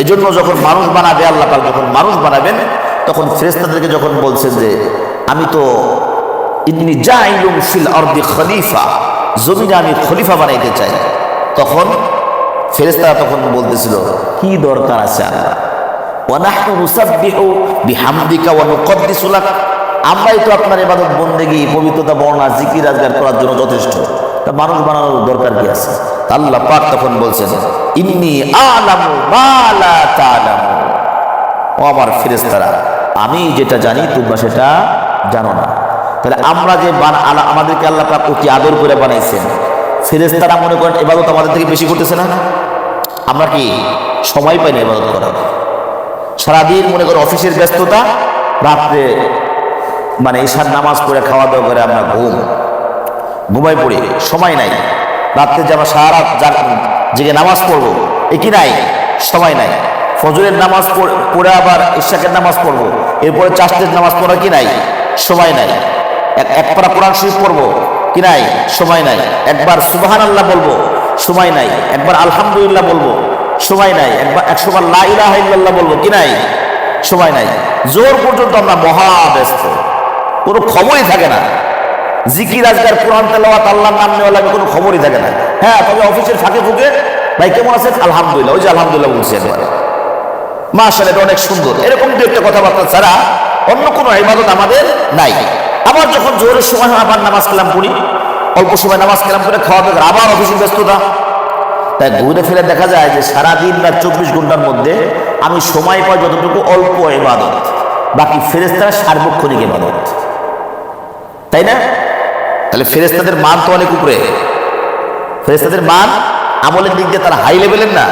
এজন্য যখন মানুষ বানাবে আল্লাহ পাক, যখন মানুষ বানাবেন তখন ফেরেশতাদেরকে যখন বলছেন যে আমি তো ইন্নী জাইলুম ফিল আরদি খলিফা, জমিনে আমি খলিফা বানাইতে চাই, তখন ফেরেশতারা তখন বলতেছিল কি দরকার আছে আল্লাহ, ওয়া নাহনু নুসাব্বিহু বিহামদিকা ওয়া নুকদ্দিসু লাক, আমরাই তো আপনার ইবাদত বন্দেগী পবিত্রতা বর্ণনা জিকির আজগার করার জন্য যথেষ্ট, তা মানুষ বানানোর দরকার কি আছে? আল্লাহ পাক তখন বলছেন ইন্নী আ'লামু মা লা তা'লামু, ও আমার ফেরেশতারা আমি যেটা জানি তোমরা সেটা জানো না। তাহলে আমরা যে আমাদেরকে আল্লাহ পাক অতি আদর করে বানাইছেন, ফেরেশতারা মনে করেন ইবাদত আমাদের থেকে বেশি করতেছে না? আমরা কি সময় পাই না ইবাদত করার? সারাদিন মনে করেন অফিসের ব্যস্ততা, রাত্রে মানে ঈশার নামাজ পড়ে খাওয়া দাওয়া করে আমরা ঘুমাই পড়ি, সময় নাই। রাত্রে যে আমরা সারা রাত জেগে নামাজ পড়বো এ কি নাই? সময় নাই। ফজরের নামাজ পড়ে আবার ইশাকের নামাজ পড়বো, এরপরে চাষের নামাজ পড়া কি নাই? সময় নাই। এক পারা কোরআন শরীফ পড়বো কি নাই? সময় নাই। একবার সুবহানাল্লাহ বলবো, সময় নাই। একবার আলহামদুলিল্লাহ বলবো, সময় নাই। একবার 100 বার লা ইলাহা ইল্লাল্লাহ বলবো কি নাই? সময় নাই। জোর পর্যন্ত আমরা মহা ব্যস্ত, কোনো খবরই থাকে না। জিকির আজকার কোরআন তেলাওয়াত আল্লাহর নাম নেওয়া লাগে, কোনো খবরই থাকে না। হ্যাঁ, তবে অফিসের ফাঁকে ফুঁকে ভাই কেমন আছেন? আলহামদুলিল্লাহ, ওই যে আলহামদুলিল্লাহ বলছি একবার, মাশাআল্লাহ এটা অনেক সুন্দর, এরকম দু একটা কথাবার্তা ছাড়া অন্য কোনো ইবাদত আমাদের নাই। আবার যখন জোহরের সময় হয় আবার নামাজ কালাম পড়ি, অল্প সময় নামাজ কালাম করে খাওয়া দাওয়া, আবার অফিসের ব্যস্ততা। তাই ঘুরে ফিরে দেখা যায় যে সারাদিন বা 24 ঘন্টার মধ্যে আমি সময় পাই যতটুকু অল্প ইবাদত, বাকি ফেরেশতারা সার্বক্ষণিক ইবাদত, তাই না? তাহলে ফেরেশতাদের মান তো অনেক উপরে, ফেরেশতাদের মান আমলের দিক দিয়ে তারা হাই লেভেলের না।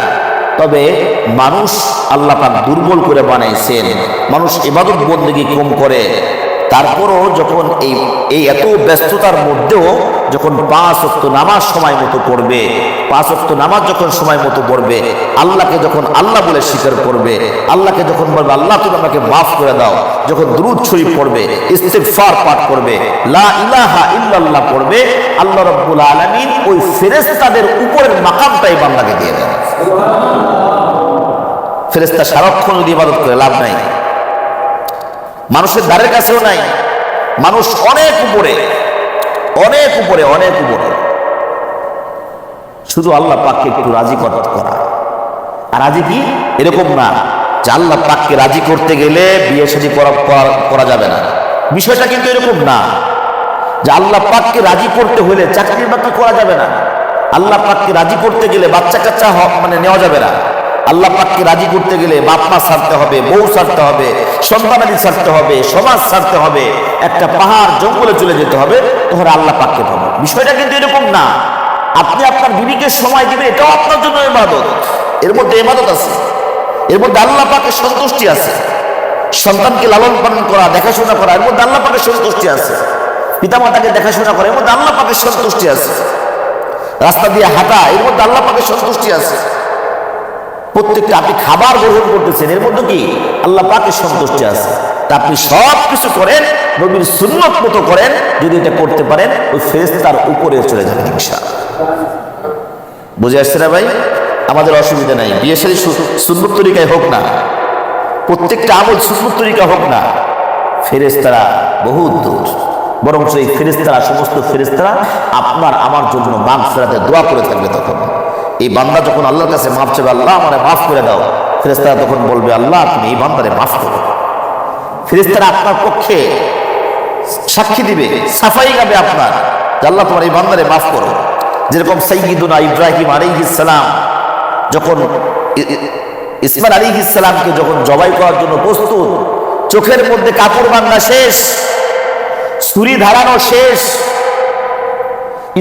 তবে মানুষ আল্লাহ পাক দুর্বল করে বানাইছেন, মানুষ ইবাদত বন্দেগী কম করে। তারপরও যখন এই এত ব্যস্ততার মধ্যেও যখন 5 ওয়াক্ত নামাজ সময় মতো পড়বে, 5 ওয়াক্ত নামাজ যখন সময় মতো পড়বে, আল্লাহকে যখন আল্লাহ বলে স্বীকার করবে, আল্লাহকে যখন বলবে আল্লাহ তুমি আমাকে মাফ করে দাও, যখন দুরূদ শরীফ পড়বে, ইস্তিগফার পাঠ করবে, লা ইলাহা ইল্লাল্লাহ পড়বে, আল্লাহ রাব্বুল আলামিন ওই ফেরেশতাদের উপরের মাকামটাই বান্দাকে দিয়ে দেন। ফেরেশতা সারাক্ষণ যদি ইবাদত করে লাভ নাই, মানুষের দ্বারের কাছেও নাই। মানুষ অনেক উপরে, অনেক উপরে, অনেক উপরে। শুধু আল্লাহ পাককে একটু রাজি করা। আর রাজি কি এরকম না যে আল্লাহ পাককে রাজি করতে গেলে বিয়ে শাদী করা যাবে না, বিষয়টা কিন্তু এরকম না যে আল্লাহ পাককে রাজি করতে হলে চাকরি বাকরি করা যাবে না, আল্লাহ পাককে রাজি করতে গেলে বাচ্চা কাচ্চা মানে নেওয়া যাবে না, আল্লাহ পাককে রাজি করতে গেলে বাপ মা ছাড়তে হবে, বউ ছাড়তে হবে, সন্তানাদি ছাড়তে হবে, সমাজ ছাড়তে হবে, একটা পাহাড় জঙ্গলে চলে যেতে হবে, তাহলে আল্লাহ পাককে পাবে। বিষয়টা কিন্তু এরকম না। আপনি আপনার বিবিকে সময় দিবেন, এটাও আপনার জন্য ইবাদত। এর মধ্যে ইবাদত আছে, এর মধ্যে আল্লাহ পাকের সন্তুষ্টি আছে। সন্তানকে লালন পালন করা, দেখাশোনা করা, এর মধ্যে আল্লাহ পাকের সন্তুষ্টি আছে। পিতামাতাকে দেখাশোনা করা, এর মধ্যে আল্লাহ পাকের সন্তুষ্টি আছে। রাস্তা দিয়ে হাঁটা, এর মধ্যে আল্লাহ পাকের সন্তুষ্টি আছে। প্রত্যেকটা আপনি খাবার গ্রহণ করতেছেন, এর মধ্যে কি আল্লাহ পাকের সন্তুষ্টি আছে। তা আপনি সব কিছু করেন, নবীর সুন্নত মতো করেন, যদি এটা করতে পারেন ওই ফেরেশতার উপরে চলে যাবেন ইনশাআল্লাহ। বুঝে আসছে না ভাই? আমাদের অসুবিধা নাই, বিয়ে শাদী সুন্নত তরিকায় হোক না, প্রত্যেকটা আমল সুন্নত তরিকা হোক না, ফেরেশতারা বহুত দূর। বরং এই ফেরেশতারা, সমস্ত ফেরেশতারা আপনার আমার জন্য মাগফিরাতে দোয়া করে থাকবে। তখন এই বান্দা যখন আল্লাহর কাছে মাফ চাইবে, আল্লাহ আমারে মাফ করে দাও, ফেরেশতারা তখন বলবে আল্লাহ তুমি এই বান্দারে মাফ করো। ফেরেশতারা আপনার পক্ষে সাক্ষী দিবে, সাফাই গাবে আপনার, যে আল্লাহ তোমার এই বান্দারে মাফ করো। যেরকম সাইয়্যিদুনা ইব্রাহিম আলাইহিস সালাম যখন ইসমাইল আলাইহিস সালামকে যখন জবাই করার জন্য প্রস্তুত, চোখের মধ্যে কাপড় বাঁধা শেষ, ছুরি ধারানো শেষ,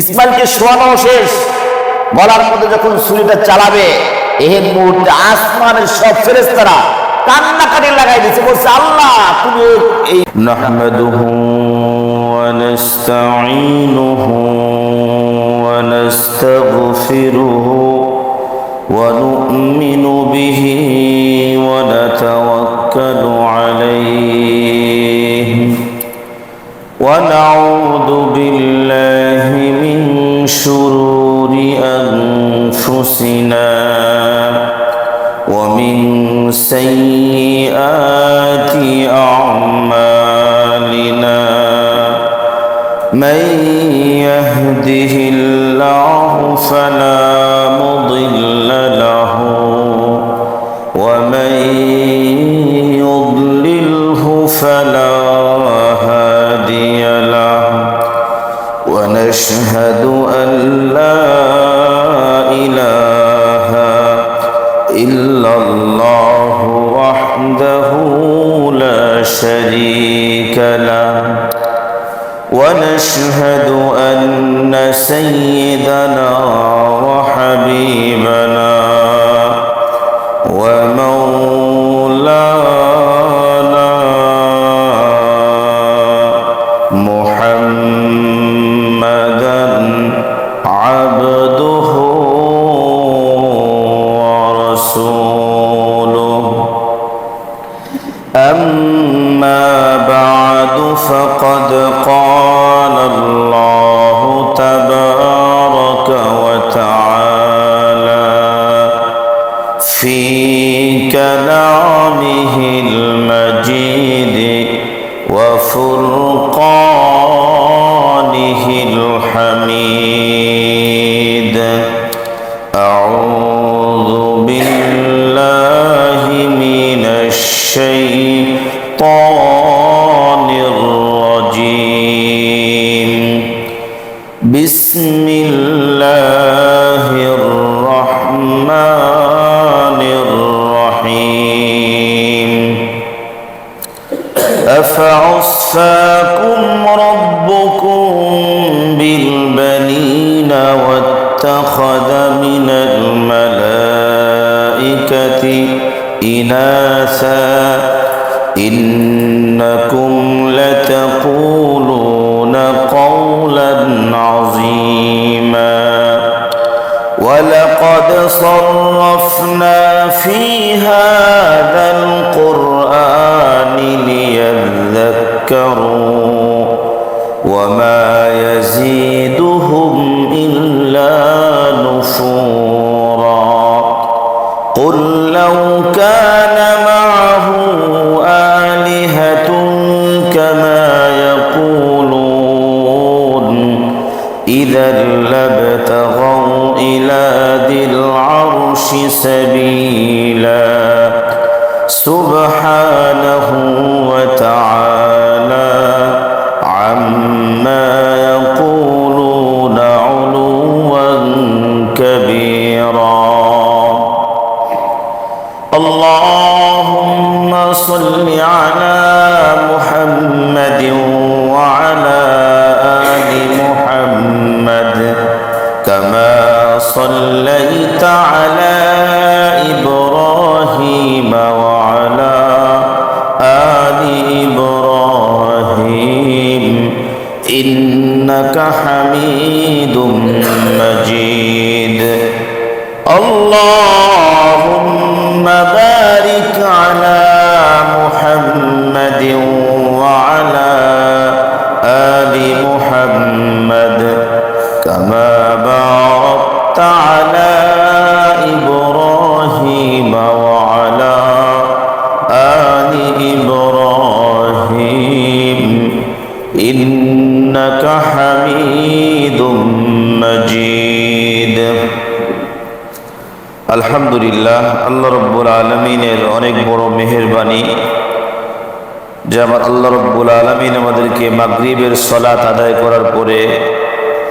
ইসমাইলকে শোয়ানো শেষ, গলার মধ্যে যখন ছুরিটা চালাবে, এই মুহূর্তে আসমানের সব ফেরেশতারা কান্নাকাটি লাগাই দিয়েছে, বলছে আল্লাহ তুমি এই নাহমাদুহু ওয়া নাস্তাঈনুহু ওয়া নাস্তাগফিরুহু ওয়া নু'মিনু বিহি ওয়া নাতাওয়াক্কালু আলাইহি ওয়া নাউযু বিল্লাহি মিন শুরুরি আনফুসিনা ওয়া ومن سيئات أعمالنا من يهده الله فلا مضل له ومن يضلله فلا هادي له ونشهد أن لا إله إلا الله وحده لا شريك له ونشهد أن سيدنا وحبيبنا ومولانا محمدا عبده ورسوله أما بعد فقد قال الله تبارك وتعالى في كلامه المجيد وفرقانه الحميد أعوذ بالله من الشيطان الرجيم بسم الله الرحمن الرحيم أفعصفاكم ربكم بالبنين واتخذ من الملائكة إناثا إنكم لتقولون قولا عظيما ولقد صرفنا في هذا القرآن ليذكروا وما يزيدهم إلا نفورا قل لو كان معه آلهة كما يقولون إذا لابتغوا إلى ذي العرش سبيلا سبحانه وتعالى عما يقولون علوا كبيرا اللهم صل على محمد وعلى آل محمد كما صليت على إبراهيم وعلى آل إبراهيم إنك حميد مجيد اللهم بارك على محمد وعلى آل محمد كما باركت على إبراهيم وعلى آل إبراهيم إنك حميد مجيد আলহামদুলিল্লাহ আল্লাহ রব্বুল আলমিনের অনেক বড় মেহেরবানি যে আল্লাহ রব্বুল আলমিন আমাদেরকে মাগরিবের সালাত আদায় করার পরে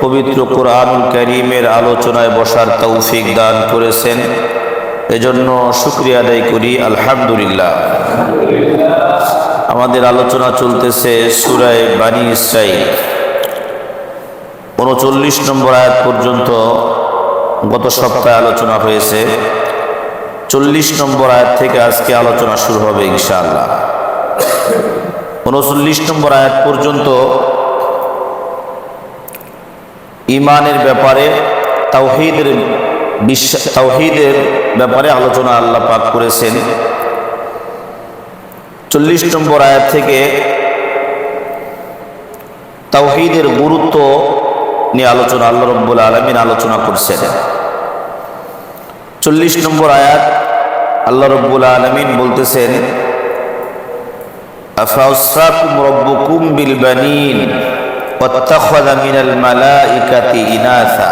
পবিত্র কোরআনুল কারীমের আলোচনায় বসার তৌফিক দান করেছেন। এজন্য শুকরিয়া আদায় করি আলহামদুলিল্লাহ। আমাদের আলোচনা চলতেছে সূরা বানী ইসরাঈল ৩৯ নম্বর আয়াত পর্যন্ত গত সপ্তাহে আলোচনা হয়েছে। ৪০ নম্বর আয়াত থেকে আজকে আলোচনা শুরু হবে ইনশাআল্লাহ। ৩৯ নম্বর আয়াত পর্যন্ত ঈমানের ব্যাপারে তাওহীদের ব্যাপারে আলোচনা আল্লাহ পাক করেছেন। ৪০ নম্বর আয়াত থেকে তাওহীদের গুরুত্ব নিয়ে আলোচনা আল্লাহ রাব্বুল আলামিন আলোচনা করছেন। ৪০ নম্বর আয়াত আল্লাহ রাব্বুল আলামিন বলতেছেন, আফাউসাকুম রাব্বুকুম বিল বানিন ওয়াত্তাখাযা মিনাল মালাইকাতি ইনাসা।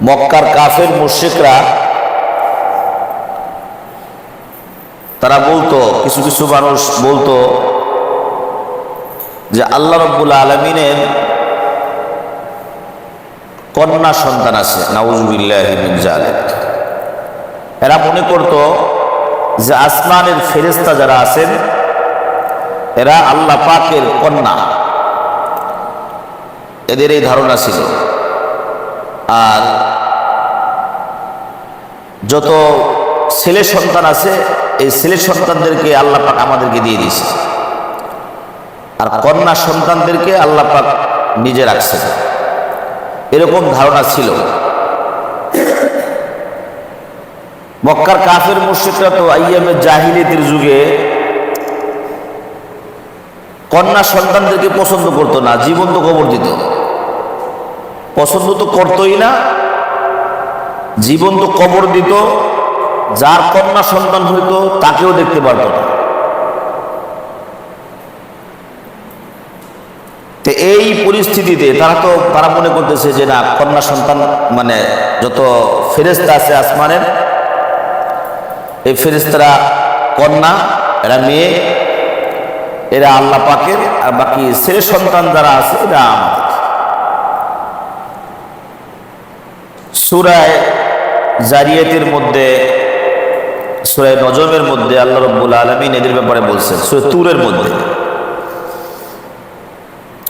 মক্কার কাফের মুশরিকরা তারা বলতো, কিছু কিছু মানুষ বলতো যে আল্লাহ রাব্বুল আলামিনের কন্যা সন্তান আছে, নাউযুবিল্লাহি মিন যালিক। এরা মনে করত যে আসমানের ফেরেশতা যারা আছেন এরা আল্লাহ পাকের কন্যা, এদের এই ধারণা ছিল। আর যত ছেলে সন্তান আছে এই ছেলে সন্তানদেরকে আল্লাহ পাক আমাদেরকে দিয়ে দিয়েছে, আর কন্যা সন্তানদেরকে আল্লাহ পাক নিজে রাখছেন, এরকম ধারণা ছিল। মক্কার কাফের মুশরিকরা তো আইয়ামে জাহিলিয়াতের যুগে কন্যা সন্তানদেরকে পছন্দ করতো না, জীবন্ত কবর দিত। পছন্দ তো করতোই না, জীবন্ত কবর দিত। যার কন্যা সন্তান হইতো তাকেও দেখতে পারত না। তো এই পরিস্থিতিতে তারা মনে করতেছে যে না, কন্যা সন্তান মানে যত ফেরেশতা আছে আসমানের, এই ফেরেশতারা কন্যা, এরা মেয়ে, এরা আল্লাহ পাকের, আর বাকি ছেলে সন্তান যারা আছে এরা আমাদের। সূরা জারিয়াতের মধ্যে, সূরা নজমের মধ্যে আল্লাহ রাব্বুল আলামিন এদের ব্যাপারে বলছেন। সূরা তুরের মধ্যে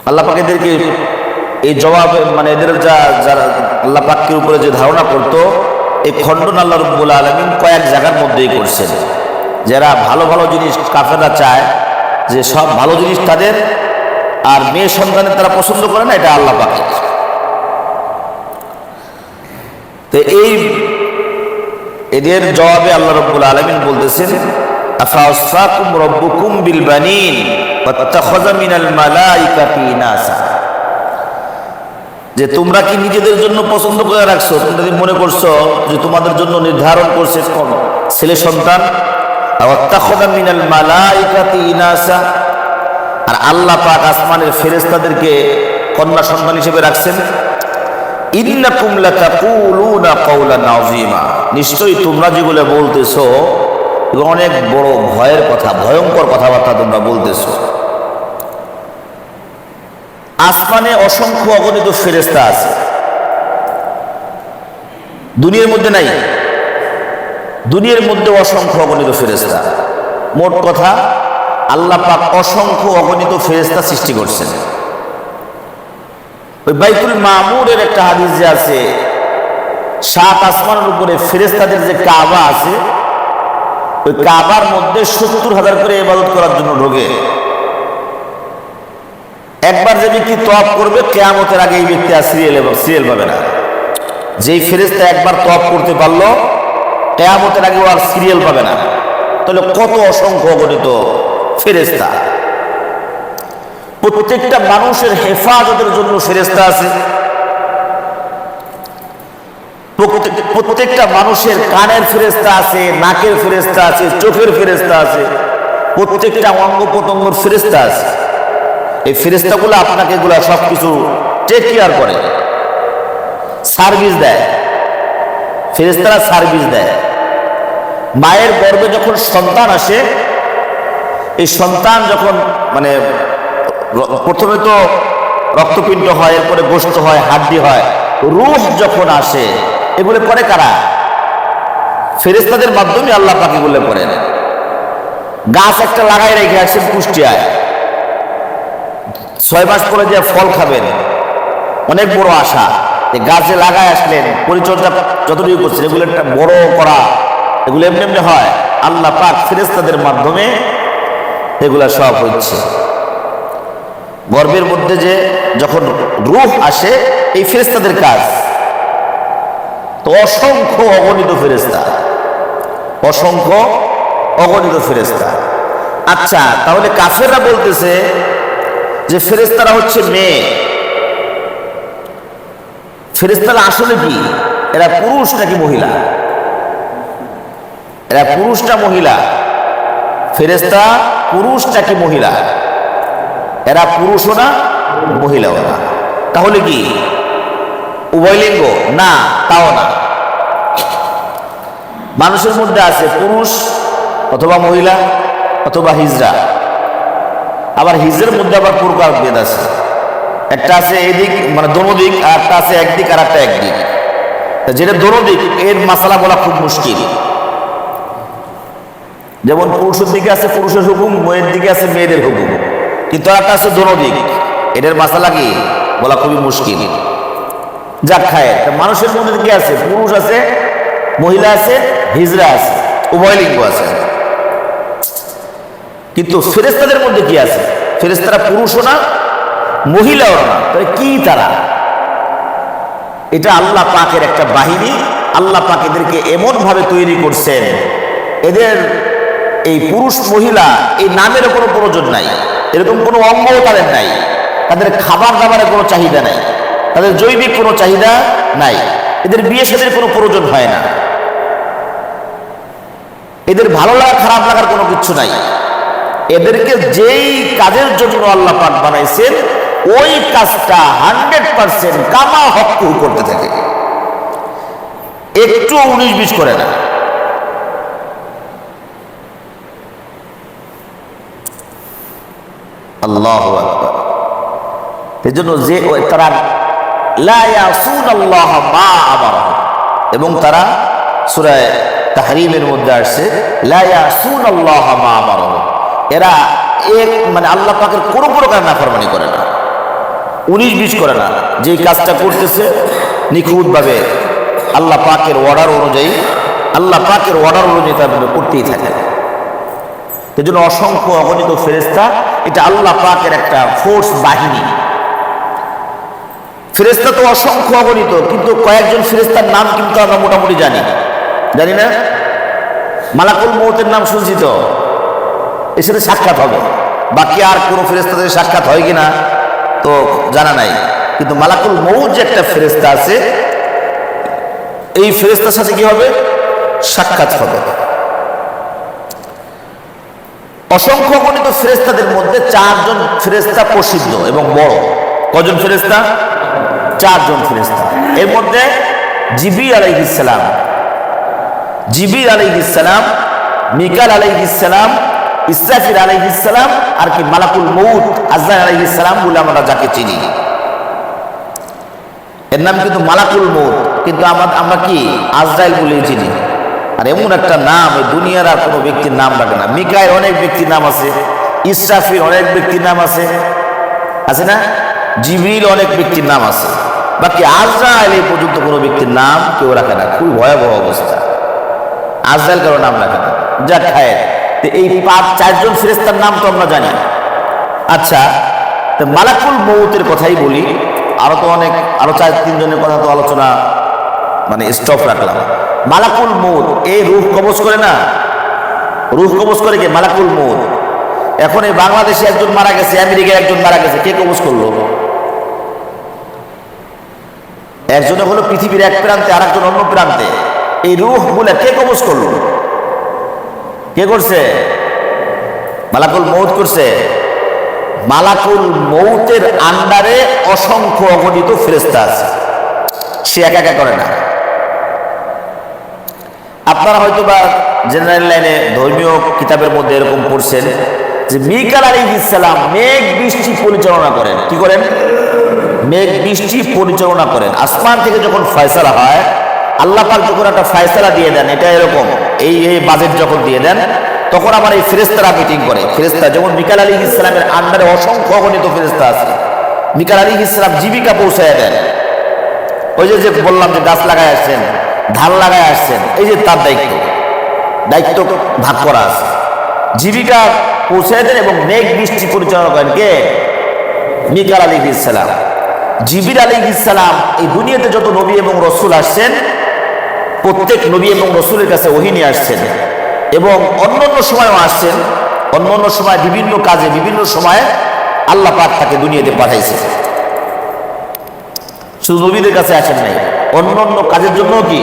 আল্লাহ পাক এদেরকে এই জবাবে মানে এদের যারা আল্লাহ পাকের উপরে যে ধারণা করতো, এই খণ্ডন আল্লাহ রাব্বুল আলামিন কয়েক জায়গার মধ্যেই করছেন। যারা ভালো ভালো জিনিস কাফেররা চায় যে সব ভালো জিনিস তাদের, আর মেয়ে সন্তানের তারা পছন্দ করে না, এটা আল্লাহ পাকের। তো এদের জবাবে আল্লাহ রাব্বুল আলামিন বলতেছেন, আফাউসাকুম রাব্বুকুম বিল বানিন ওয়াত্তাখাযা মিনাল মালাইকাতি ইনাসা। যে তোমরা কি নিজেদের জন্য পছন্দ করে রাখছো, তোমরা মনে করছো যে তোমাদের জন্য নির্ধারণ করছে ছেলে সন্তান, ওয়াত্তাখাযা মিনাল মালাইকাতি ইনাসা, আর আল্লাহ পাক আসমানের ফেরেশতাদেরকে কন্যা সন্তান হিসেবে রাখছেন। ইন্নাকুম লাতাকুলুনা কাওলান আযীমা, নিশ্চয়ই তোমরা যেগুলো বলতেছো এগুলো অনেক বড় ভয়ের কথা, ভয়ঙ্কর কথাবার্তা তোমরা বলতেছো। আসমানে অসংখ্য অগণিত ফেরেশতা আছে, দুনিয়ার মধ্যে নাই। দুনিয়ার মধ্যে অসংখ্য অগণিত ফেরেশতা। মোট কথা আল্লাহ পাক অসংখ্য অগণিত ফেরেশতা সৃষ্টি করছেন। ওই বাইতুল মামুরের একটা হাদিস যে আছে, 7 আসমানের উপরে ফেরেশতাদের যে কাবা আছে, ওই কাবার মধ্যে 70,000 করে ইবাদত করার জন্য ঢোকে। একবার যে ব্যক্তি তওয়াফ করবে, কিয়ামতের আগে এই ব্যক্তি আর সিরিয়াল পাবে না। যেই ফেরেশতা একবার তওয়াফ করতে পারলো, কিয়ামতের আগে ও আর সিরিয়াল পাবে না। তাহলে কত অসংখ্য অগণিত ফেরেশতা। প্রত্যেকটা মানুষের হেফাজতের জন্য ফেরেশতা আছে। প্রত্যেকটা মানুষের কানের ফেরেশতা আছে, নাকের ফেরেশতা আছে, চোখের ফেরেশতা আছে, প্রত্যেকটা অঙ্গ প্রত্যঙ্গের ফেরেশতা আছে। এই ফেরেশতাগুলো আপনাকে এগুলা সবকিছু টেক কেয়ার করে, সার্ভিস দেয়। ফেরেশতারা সার্ভিস দেয়। মায়ের গর্ভে যখন সন্তান আসে, এই সন্তান যখন মানে প্রথমে তো রক্তপিণ্ড হয়, এরপরে গোশত হয়, হাড্ডি হয়, রূহ যখন আসে, এগুলো করে কারা? ফেরেশতাদের মাধ্যমে আল্লাহ পাক এগুলো করেন। গাছ একটা লাগাই রেখে আসেন কুষ্টিয়ায়, 6 মাস পরে যে ফল খাবেন, অনেক বড় আশা। গাছে লাগায় আসলেন, পরিচর্যা যতটুকু করছেন, এগুলো একটা বড় করা, এগুলো এমনি এমনি হয়। আল্লাহ পাক ফেরেশতাদের মাধ্যমে এগুলা সব হচ্ছে। গর্ভের মধ্যে যে যখন রূহ আসে, এই ফেরেশতাদের কাজ। তো অসংখ্য অগণিত ফেরেশতা, অসংখ্য অগণিত ফেরেশতা। আচ্ছা, তাহলে কাফেররা বলতেছে যে ফেরেশতারা হচ্ছে মেয়ে। ফেরেশতারা আসলে কি? এরা পুরুষ নাকি মহিলা? এরা পুরুষটা মহিলা, ফেরেশতা পুরুষটা কি মহিলা? এরা পুরুষও না মহিলাও না। তাহলে কি উভয়লিঙ্গ? না, তাও না। মানুষের মধ্যে আছে পুরুষ অথবা মহিলা অথবা হিজড়া। আবার হিজড়ের মধ্যে আবার প্রকার ভেদ আছে। একটা আছে এদিক মানে দোনো দিক, আর একটা আছে একদিক আর একটা একদিক। যেটা দোনো দিক এর মাসালা বলা খুব মুশকিল। যেমন পুরুষের দিকে আছে পুরুষের হুকুম, মেয়ের দিকে আছে মেয়েদের হুকুম, কিন্তু একটা আছে দোনো দিক, এটার মাসালা কি বলা খুবই মুশকিল। যাক খায় মানুষের মধ্যে কি আছে? পুরুষ আছে, মহিলা আছে, হিজড়া আছে, উভয়লিঙ্গ আছে। কিন্তু ফেরেশতাদের মধ্যে কি আছে? ফেরেশতারা পুরুষও না মহিলাও না। তবে কি তারা? এটা আল্লাহ পাকের একটা বাহিনী। আল্লাহ পাক এদেরকে এমন ভাবে তৈরি করছেন, এদের এই পুরুষ মহিলা এই নামেরও কোনো প্রয়োজন নাই, এরকম কোনো অঙ্গও তাদের নাই। তাদের খাবার দাবারের কোনো চাহিদা নাই, তাদের জৈবিক কোনো চাহিদা নাই, এদের বিয়ে শাদীর কোনো প্রয়োজন হয় না, এদের ভালো লাগা খারাপ লাগার কোনো কিছু নাই। এদেরকে যেই কাজের জন্য আল্লাহ পাক বানাইছেন ওই কাজটা 100% কামা হক্কু করতে থাকে, একটু 19-20 করে না। আল্লাহু আকবার। এজন্য যে তারা লা ইয়াসুনাল্লাহ মা আমারহুম, এবং তারা সূরা তাহরীমের মধ্যে আসছে লা ইয়াসুনাল্লাহ মা আমারহুম, এরা এক মানে আল্লাহ পাকের কোনো প্রকার নাফরমানি করে না, 19-20 করে না। যে কাজটা করতেছে নিখুঁতভাবে আল্লাহ পাকের অর্ডার অনুযায়ী তার করতেই থাকে। এজন্য অসংখ্য অগণিত ফেরেশতা, এটা আল্লাহ পাকের একটা ফোর্স বাহিনী। ফেরেশতা তো অসংখ্য অগণিত, কিন্তু কয়েকজন ফেরেশতার নাম কিন্তু আমরা মোটামুটি জানি না। মালাকুল মউতের নাম শুনছি তো, এর সাথে সাক্ষাৎ হবে। বাকি আর কোনো ফেরেশতাদের সাক্ষাৎ হয় কিনা তো জানা নাই, কিন্তু মালাকুল মউত যে একটা ফেরেশতা আছে, এই ফেরেশতার সাথে কি হবে? সাক্ষাৎ হবে। অসংখ্য গণিত ফেরেশতাদের মধ্যে 4 জন ফেরেশতা প্রসিদ্ধ এবং বড়। কজন ফেরেশতা? 4 জন ফেরেশতা। এর মধ্যে জিবরিল আলাইহিস সালাম, মিকাল আলাইহিস সালাম, ইসরাফিল আলাইহিস সালাম, আর কি মালাকুল মউত আজরাইল আলাইহিস সালাম বলে আমরা যাকে চিনি, এর নাম কিন্তু মালাকুল মউত, কিন্তু আমরা কি আজরাইল বলেই চিনি। আর এমন একটা নাম এই দুনিয়ার আর কোনো ব্যক্তির নাম রাখে না। মিকাইল অনেক ব্যক্তির নাম আছে, ইসরাফিল অনেক ব্যক্তির নাম আছে না, জিবরিল অনেক ব্যক্তির নাম আছে, বাকি আজরাইল এই পর্যন্ত কোনো ব্যক্তির নাম কেউ রাখে না। খুব ভয়াবহ অবস্থা, আজরাইল কারো নাম রাখে না। যা খায় এই 4 জন ফেরেশতার নাম তো আমরা জানি। আচ্ছা, তো মালাকুল মউতের কথাই বলি। আরো 4-3 জনের কথা তো আলোচনা মানে স্টপ রাখলাম। মালাকুল মউত এই রূহ কবজ করে না, রূহ কবজ করে কে? মালাকুল মউত। এখন এই বাংলাদেশে একজন মারা গেছে, আমেরিকায় একজন মারা গেছে, কে কবজ করলো? একজনে হলো পৃথিবীর এক প্রান্তে, আর একজন অন্য প্রান্তে। এই রূহ বলে কে কবজ করলো? কে করছে? মালাকুল মউত করছে। মালাকুল মউতের আন্ডারে অসংখ্য অগণিত ফেরেশতা আছে, সে একা একা করে না। আপনারা হয়তো বা জেনারেল লাইনে ধর্মীয় কিতাবের মধ্যে এরকম পড়ছেন যে মিকাল আলাইহিস সালাম মেঘ বৃষ্টি পরিচালনা করেন। কি করেন? মেঘ বৃষ্টি পরিচালনা করেন। আসমান থেকে যখন ফয়সালা হয়, আল্লাহ পাক যখন একটা ফয়সালা দিয়ে দেন, এটা এরকম এই বাজেট যখন দিয়ে দেন, তখন আমার এই ফেরেশতারা মিটিং করে। ফেরেশতা যেমন মিকাল আলাইহিস সালামের আন্ডারে অসংখ্য অগণিত ফেরেশতা আছে। মিকাল আলাইহিস সালাম জীবিকা পৌঁছায় দেন। ওই যে বললাম যে গাছ লাগায় আসছেন, ধান লাগায় আসছেন, এই যে তার দায়িত্ব ভাগ করা আছে। জীবিকা পৌঁছায় দেন এবং মেঘ বৃষ্টি পরিচালনা করেন কে? মিকাল আলাইহিস সালাম। জিবরিল আলাইহিস সালাম এই দুনিয়াতে যত নবী এবং রসুল আসছেন, প্রত্যেক নবী এবং রসুলের কাছে ওহী নিয়ে আসছেন, এবং অন্যান্য সময়ও আসছেন। অন্যান্য সময় বিভিন্ন কাজে বিভিন্ন সময়ে আল্লাহ পাক তাকে দুনিয়াতে পাঠাইছে। শুধু নবীদের কাছে আসেন নাই, অন্যান্য কাজের জন্য কি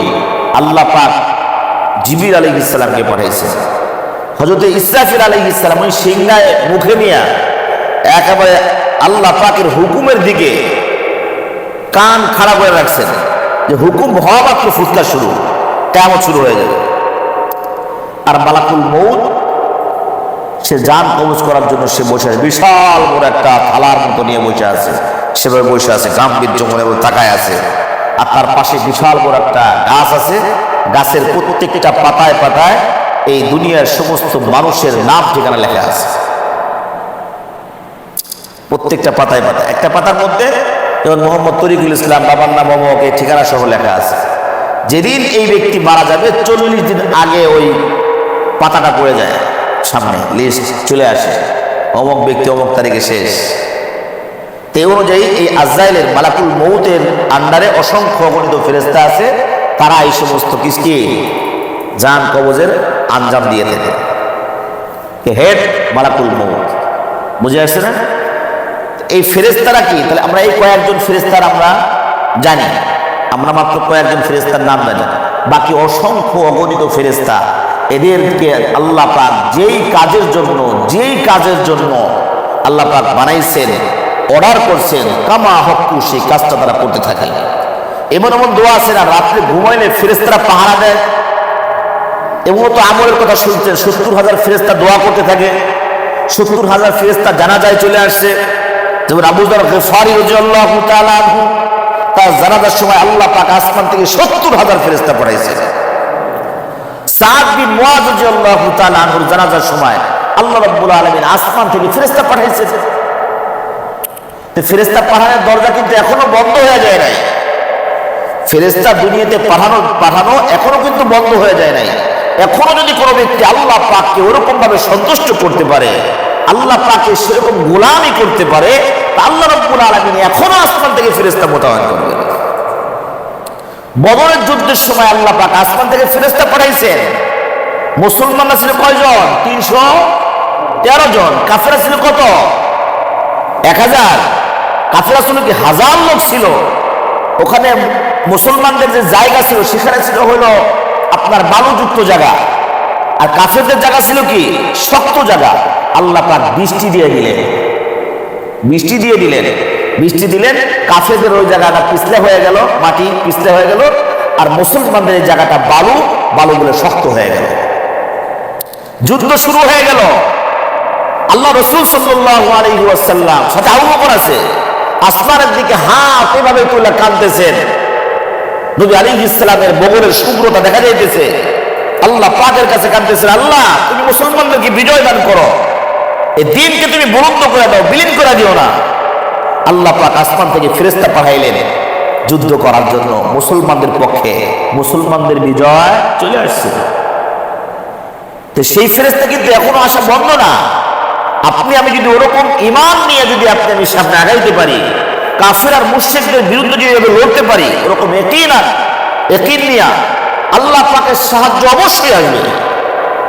আল্লাহ পাক জিবরিল আলাইহিস সালামকে পাঠাইছেন। হযরত ইসরাফিল আলাইহিস সালাম ওই সিংহায় মুখে নিয়ে একেবারে আল্লাহ পাকের হুকুমের দিকে কান খাড়া করে রাখছেন, যে হুকুম হওয়া মাত্র ফুৎকার শুরু, কিয়ামত শুরু হয়ে যাবে। আর মালাকুল মউত সে জান কবজ করার জন্য সে বসে আছে, বিশাল বড় একটা থালার মতো নিয়ে বসে আছে, সেভাবে বসে আছে, গাম্ভীর্য মনে তাকায় আছে। আর তার পাশে বিশাল বড় একটা গাছ আছে, গাছের প্রত্যেকটা পাতায় পাতায় এই দুনিয়ার সমস্ত মানুষের নাম ঠিকানা লেখা আছে। প্রত্যেকটা পাতায় পাতায়, একটা পাতার মধ্যে যেমন মোহাম্মদ তরিকুল ইসলাম, বাবার নাম অমুক, এই ঠিকানা সহ লেখা আছে। যেদিন এই ব্যক্তি মারা যাবে 40 দিন আগে ওই পাতাটা পড়ে যায়, সামনে লিস্ট চলে আসে, অমুক ব্যক্তি অমুক তারিখে শেষ। তো এই অনুযায়ী এই আজরাইলের মালাকুল মউতের আন্ডারে অসংখ্য অগণিত ফেরেশতা আছে, তারা এই সমস্ত কিসকে জান কবজের আঞ্জাম দিয়ে থাকে। হেড মালাকুল মউত, বুঝে আসছে না? এই ফেরেশতারা কি? তাহলে আমরা এই কয়েকজন ফেরেশতার আমরা জানি, আমরা মাত্র কয়েকজন ফেরেশতার নাম জানি, বাকি অসংখ্য অগণিত ফেরেশতা, এদেরকে আল্লাহ পাক যেই কাজের জন্য আল্লাহ পাক বানাইছেন, অর্ডার করছেন, কামা হক্কু, সেই কাজটা তারা করতে থাকে। এমন এমন দোয়া আছে না, রাত্রে ঘুমাইলে ফেরেশতারা পাহারা দেয়। এবং তো আমলের কথা শুনছেন, 70,000 ফেরেশতা দোয়া করতে থাকে, 70,000 ফেরেশতা জানাজায় চলে আসছে। যেমন আবু যর গফারি রাদিয়াল্লাহু তাআলা আনহু, তার জানাজার সময় আল্লাহ পাক আসমান থেকে 70,000 ফেরেশতা পাঠাইছেন। সাদ বিন মুআয রাদিয়াল্লাহু তাআলা আনহুর জানাজার সময় আল্লাহ রাব্বুল আলামিন আসমান থেকে ফেরেশতা পাঠাইছেন। তো ফেরেশতা পাঠানোর দরজা কিন্তু এখনো বন্ধ হয়ে যায় নাই। ফেরেশতা দুনিয়াতে পাঠানো এখনো কিন্তু বন্ধ হয়ে যায় নাই। এখনো যদি কোনো ব্যক্তি আল্লাহ পাককে ওরকম ভাবে সন্তুষ্ট করতে পারে, আল্লাহ পাককে সেরকম গোলামি করতে পারে, আল্লাহ রাব্বুল আলামিন এখনো আসমান থেকে ফেরেশতা মোতায়েন করবেন। বদরের যুদ্ধের সময় আল্লাহ পাক আসমান থেকে ফেরেশতা পাঠাইছেন। মুসলমানরা ছিল কয়জন? 313 জন। কাফেররা ছিল কত? 1000। কাফেররা ছিল কি 1000 লোক ছিল। ওখানে মুসলমানদের যে জায়গা ছিল সেখানে ছিল হলো আপনার বালুযুক্ত জায়গা, আর কাফেরদের জায়গা ছিল কি শক্ত জায়গা। আল্লাহ পাক বৃষ্টি দিয়ে দিলেন, কাফেরদের ওই জায়গাটা পিছলে হয়ে গেল, মাটি পিছলে হয়ে গেল, আর মুসলমানদের এই জায়গাটা বালুগুলো শক্ত হয়ে গেল। যুদ্ধ শুরু হয়ে গেল। আল্লাহ রাসূল সাল্লাল্লাহু আলাইহি ওয়াসাল্লাম সাথে আবু বকর আছে, আসমানের দিকে হাত এভাবে তুলে কাঁদতেছেন। নবী আলাইহিস সালামের বগলের শুভ্রতা দেখা যাইতেছে। আল্লাহ পাকের কাছে কাঁদতেছেন, আল্লাহ তুমি মুসলমানদেরকে বিজয় দান করো, এই দিনকে তুমি বুলন্দ করে দাও, বিলীন করে দিও না। আল্লাহ পাক আসমান থেকে ফেরেশতা পাঠাইলেন যুদ্ধ করার জন্য মুসলমানদের পক্ষে। মুসলমানদের বিজয় চলে আসছে। তো সেই ফেরেশতা কিন্তু এখনো আসা বন্ধ না। আপনি আমি যদি ওরকম ঈমান নিয়ে যদি আমি সামনে আগাইতে পারি, কাফের আর মুশরিকদের বিরুদ্ধে যদি লড়তে পারি, ওরকম ইয়াকিন নিয়ে আল্লাহ পাকের সাহায্য অবশ্যই আসবে।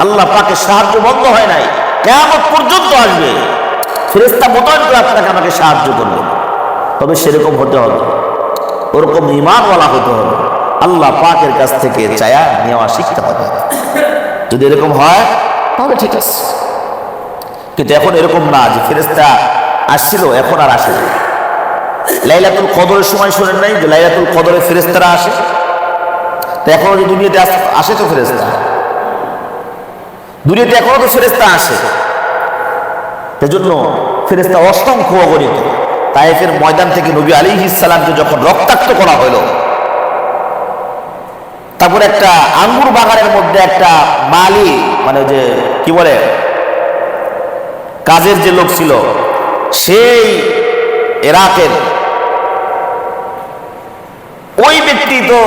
আল্লাহ পাকের সাহায্য বন্ধ হয় নাই, কিয়ামত পর্যন্ত আসবে। ফেরেশতা মোতায়েন করে আপনাকে আমাকে সাহায্য করবে। তবে সেরকম হতে হবে, ওরকম ঈমানওয়ালা হতে হবে, আল্লাহ পাকের কাছ থেকে চায়া নেওয়া শিখতে হবে। যদি এরকম হয় তাহলে ঠিক আছে। কিন্তু এখন এরকম না যে ফেরেশতা আসছিল এখন আর আসে না। লাইলাতুল কদরের সময় শোনেন নাই যে লাইলাতুল কদরে ফেরেশতারা আসে? তো এখনো যে দুনিয়াতে আসে তো ফেরেশতা, দুনিয়াতে এখনো তো ফেরেশতা আসে। এজন্য ফেরেশতা অসংখ্য অগণিত। তায়েফের ময়দান থেকে নবী আলাইহিস সালামকে যখন রক্তাক্ত করা হলো, তারপর একটা আঙ্গুর বাগানের মধ্যে একটা মালি, মানে যে কি বলে কাজের যে লোক ছিল, সেই ইরাকের ওই ব্যক্তি তো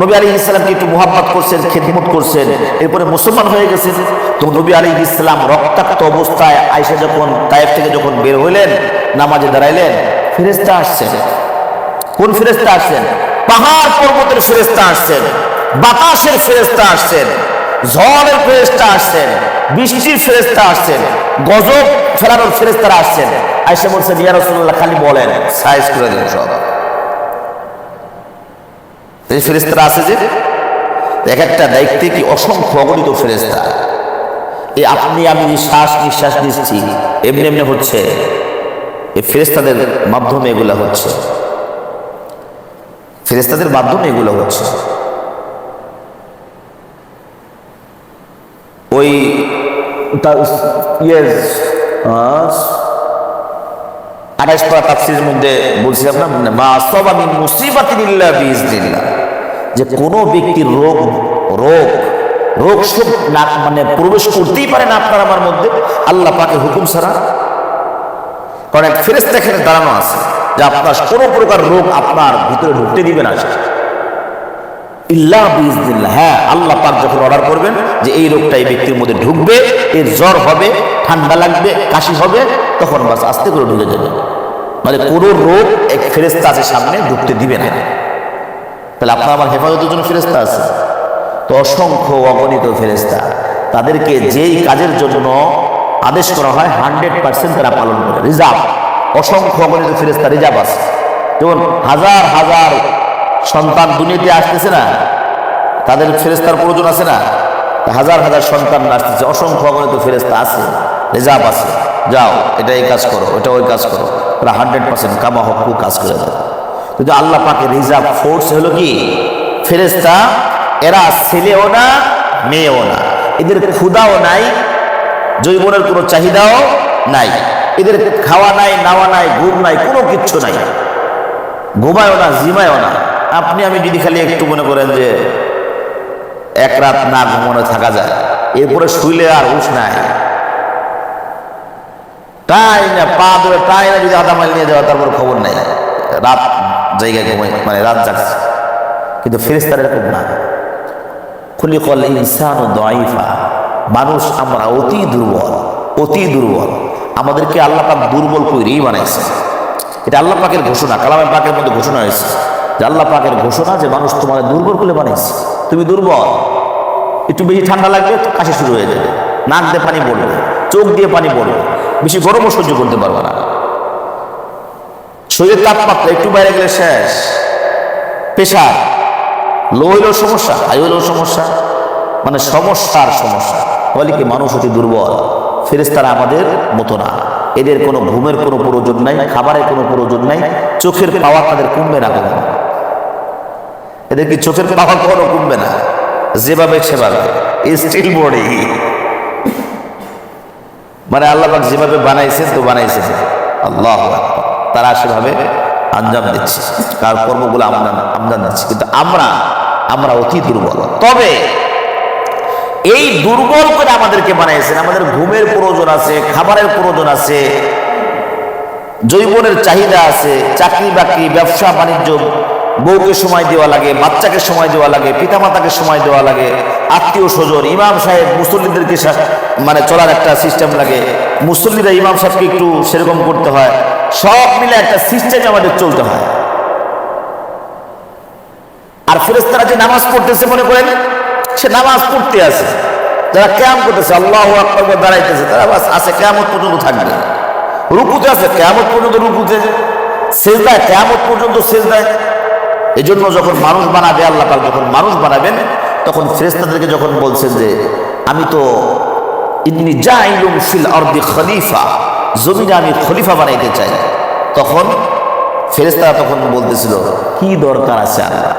নবী আলাইহিস সালামকে একটু মুহাব্বত করছেন, খেদমত করছেন, এরপরে মুসলমান হয়ে গেছেন। তো নবী আলাইহিস সালাম রক্তাক্ত অবস্থায় আয়েশা যখন তায়েফ থেকে যখন বের হইলেন, নামাজে দাঁড়াইলেন, ফেরেশতা আসছেন। কোন ফেরেশতা আসছেন? পাহাড় পর্বতের ফেরেশতা আসছেন, বাতাসের ফেরেশতা আসছেন, ঝড়ের ফেরেশতা আসছেন, বৃষ্টির ফেরেশতা আসছেন, গজব ফেরানোর ফেরেশতারা আসছেন। আয়েশা বলছেন, ইয়া রাসূলুল্লাহ খালি বলেন, সাইজ করে দেন সব। এই ফেরেশতারা আছে যে, এক একটা দায়িত্বে কি অসংখ্য অগণিত ফেরেশতা। এই আপনি আমি যে শ্বাস নিঃশ্বাস নিচ্ছি এমনি এমনি হচ্ছে, এই ফেরেশতাদের মাধ্যমে এগুলো হচ্ছে, ফেরেশতাদের মাধ্যমে এগুলো হচ্ছে। ওই আঠাইশ পারা তাফসীরের মধ্যে বলছিলাম না, মা আসাবা মিন মুসিবাতিন ইল্লা বিইজনিল্লাহ, যে কোনো ব্যক্তির রোগ রোগ রোগ সব না মানে প্রবেশ করতেই পারে না আপনার আমার মধ্যে আল্লাহ পাকের হুকুম ছাড়া। কারণ এক ফেরেশতা এখানে দাঁড়ানো আছে যে আপনার কোনো প্রকার রোগ আপনার ভিতরে ঢুকতে দিবে না, ইল্লা বিইজনিল্লাহ। হ্যাঁ, আল্লাহ পাক যখন অর্ডার করবেন যে এই রোগটা এই ব্যক্তির মধ্যে ঢুকবে, এর জ্বর হবে, ঠান্ডা লাগবে, কাশি হবে, তখন বাস আস্তে করে ঢুকে যাবে। মানে কোনো রোগ এক ফেরেশতা আছে সামনে ঢুকতে দিবে না। তাহলে আপনার আমার হেফাজতের জন্য ফেরেশতা আছে তো অসংখ্য অগণিত ফেরেশতা। তাদেরকে যেই কাজের জন্য আদেশ করা হয় 100% তারা পালন করে। রিজার্ভ অসংখ্য অগণিত ফেরেশতা রিজার্ভ আছে। যেমন হাজার হাজার সন্তান দুনিয়াতে আসতেছে না, তাদের ফেরেশতার প্রয়োজন আছে না? হাজার হাজার সন্তান আসতেছে, অসংখ্য অগণিত ফেরেশতা আছে, রিজার্ভ আছে। যাও এটা এই কাজ করো, এটা ওই কাজ করো, তারা 100% কামা হকু কাজ করে দেয়। কিন্তু আল্লাহ পাকের রিজার্ভ ফোর্স হলো কি ফেরেশতা। এরা ছেলেও না মেয়েও না, এদের ক্ষুধাও নাই, যৌবনের কোনো চাহিদাও নাই, এদের খাওয়া নাই, নাওয়া নাই, ঘুম নাই, কোনো কিচ্ছু নাই, ঘুমায়ও না, জিমায়ও না। আপনি আমি যদি খালি একটু মনে করেন যে এক রাত না ঘুমানো থাকা যায়, এরপরে শুইলে আর হুঁশ নাই, তাই না পা ধরে তাই না যদি আধা মাইল নিয়ে যাওয়া, তারপর খবর নাই, রাত জায়গায় ঘুমাই মানে রাত জাগছে। কিন্তু ফেরেশতারা এরকম না। খুলিকাল ইনসানু দাঈফা, মানুষ আমরা অতি দুর্বল, অতি দুর্বল। আমাদেরকে আল্লাহ পাক দুর্বল করেই বানাইছে। এটা আল্লাহ পাকের ঘোষণা, কালামে পাকের মধ্যে ঘোষণা হয়েছে যে আল্লাহ পাকের ঘোষণা যে মানুষ তোমাদের দুর্বল করে বানাইছে। তুমি দুর্বল, একটু বেশি ঠান্ডা লাগবে তো কাশি শুরু হয়ে যাবে, নাক দিয়ে পানি পড়বে, চোখ দিয়ে পানি পড়বে, বেশি গরমও সহ্য করতে পারবে না, শরীরের তাপমাত্রা একটু বাইরে গেলে শেষ, প্রেশার লো হইলেও সমস্যা, হাই হইলেও সমস্যা, মানে সমস্যার সমস্যা। বলে কি মানুষ অতি দুর্বল। ফেরেশতারা আমাদের মতো না, এদের কোনো ঘুমের কোনো প্রয়োজন নাই, খাবারের কোনো প্রয়োজন নাই, চোখের পাওয়ার তাদের কমবে না কখনো। এদের কি চোখের পাওয়ার কখনো কমবে না, যেভাবে সেভাবে স্টিল বডি। মানে আল্লাহ পাক যেভাবে বানাইছেন তো বানাইছেন, আল্লাহু আকবার, তারা সেভাবে আঞ্জাম দিচ্ছে, কার কর্মগুলো আমদান দিচ্ছে। কিন্তু আমরা অতি দুর্বল। তবে এই দুর্বল করে আমাদেরকে বানাইছেন। আমাদের ঘুমের প্রয়োজন আছে, খাবারের প্রয়োজন আছে, যৌবনের চাহিদা আছে, চাকরি বাকরি, ব্যবসা বাণিজ্য, বউকে সময় দেওয়া লাগে, বাচ্চাকে সময় দেওয়া লাগে, পিতামাতাকে সময় দেওয়া লাগে, আত্মীয় স্বজন, ইমাম সাহেব, মুসল্লিদেরকে মানে চলার একটা সিস্টেম লাগে, মুসল্লিরা ইমাম সাহেবকে একটু সেরকম করতে হয়, সব মিলে একটা সিস্টেমে আমাদের চলতে হয়। আর ফেরেশতারা যে নামাজ পড়তেছে, মনে করেন সে নামাজ পড়তে আছে, যারা কিয়াম করতেছে, আল্লাহু আকবার বলে দাঁড়াইতেছে, তারা বাস আছে, কিয়ামত পর্যন্ত থাকবে। রুকুতে আছে, কিয়ামত পর্যন্ত রুকুতে, সিজদায় কিয়ামত পর্যন্ত সিজদায়। এই জন্য যখন মানুষ বানাবে আল্লাহ পাক, যখন মানুষ বানাবেন তখন ফেরেশতাদেরকে যখন বলছেন যে আমি তো ইন্নী জাইলুম ফিল আরদি খলিফা, জমিনে আমি খলিফা বানাইতে চাই, তখন ফেরেশতারা তখন বলতেছিল কি দরকার আছে আল্লাহ,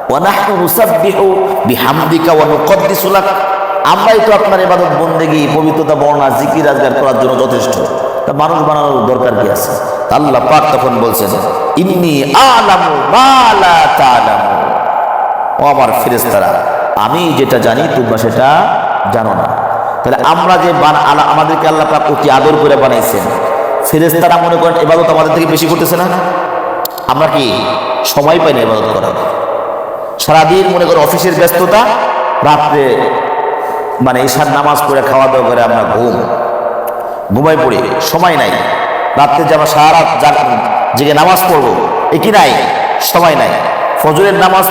ওয়া নাহনু নুসাব্বিহু বিহামদিকা ওয়া নুকদ্দিসু লাক, আমরাই তো আপনার ইবাদত বন্দেগী, পবিত্রতা, বর্ণনা, জিকির আজগার করার জন্য যথেষ্ট, তা মানুষ বানানোর দরকার কি আছে? আল্লাহ পাক তখন বলছেন ইন্নী আ'লামু মা লা তা'লামু, ও আমার ফেরেশতারা আমি যেটা জানি তোমরা সেটা জানো না। তাহলে আমরা যে আমাদেরকে আল্লাহ পাক অতি আদর করে বানাইছেন, ফেরেশতারা মনে করেন ইবাদত আমাদের থেকে বেশি করতেছে না? আমরা কি সময় পাই না ইবাদত করার? সারাদিন মনে করেন অফিসের ব্যস্ততা, রাত্রে মানে ঈশার নামাজ পড়ে খাওয়া দাওয়া করে আমরা ঘুমাই পড়ি, সময় নাই। রাত্রে যে আমরা সারা রাত জেগে নামাজ পড়বো, এ কি নাই? সময় নাই। ফজরের নামাজ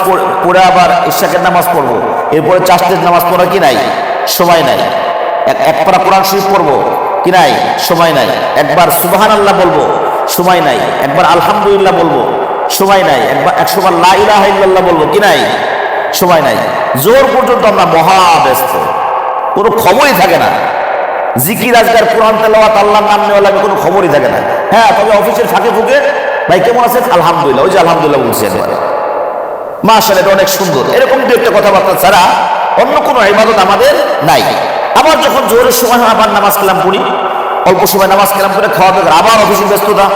পড়ে আবার ইশাকের নামাজ পড়বো, এরপরে চাষের নামাজ পড়া কি নাই? সময় নাই। এক পারা কোরআন শরীফ পড়বো কি নাই? সময় নাই। একবার সুবহানাল্লাহ বলবো, সময় নাই। একবার আলহামদুলিল্লাহ বলবো, সময় নাই। একবার 100 বার লা ইলাহা ইল্লাল্লাহ বলবো কি নাই? সময় নাই। জোহর পর্যন্ত আমরা মহা ব্যস্ত, কোনো খবরই থাকে না। জিকির আজকার কোরআন তেলাওয়াত আল্লাহর নাম নেওয়া লাগে, কোনো খবরই থাকে না। হ্যাঁ, তবে অফিসের ফাঁকে ফুঁকে ভাই কেমন আছেন, আলহামদুলিল্লাহ, ওই যে আলহামদুলিল্লাহ বলছি একবারে, মাশাআল্লাহ, এটা অনেক সুন্দর, এরকম দু একটা কথাবার্তা ছাড়া অন্য কোনো ইবাদত আমাদের নাই। আবার যখন জোহরের সময় হয় আবার নামাজ কালাম পড়ি, অল্প সময় নামাজ কালাম করে খাওয়া দাওয়া, আবার অফিসের ব্যস্ততা।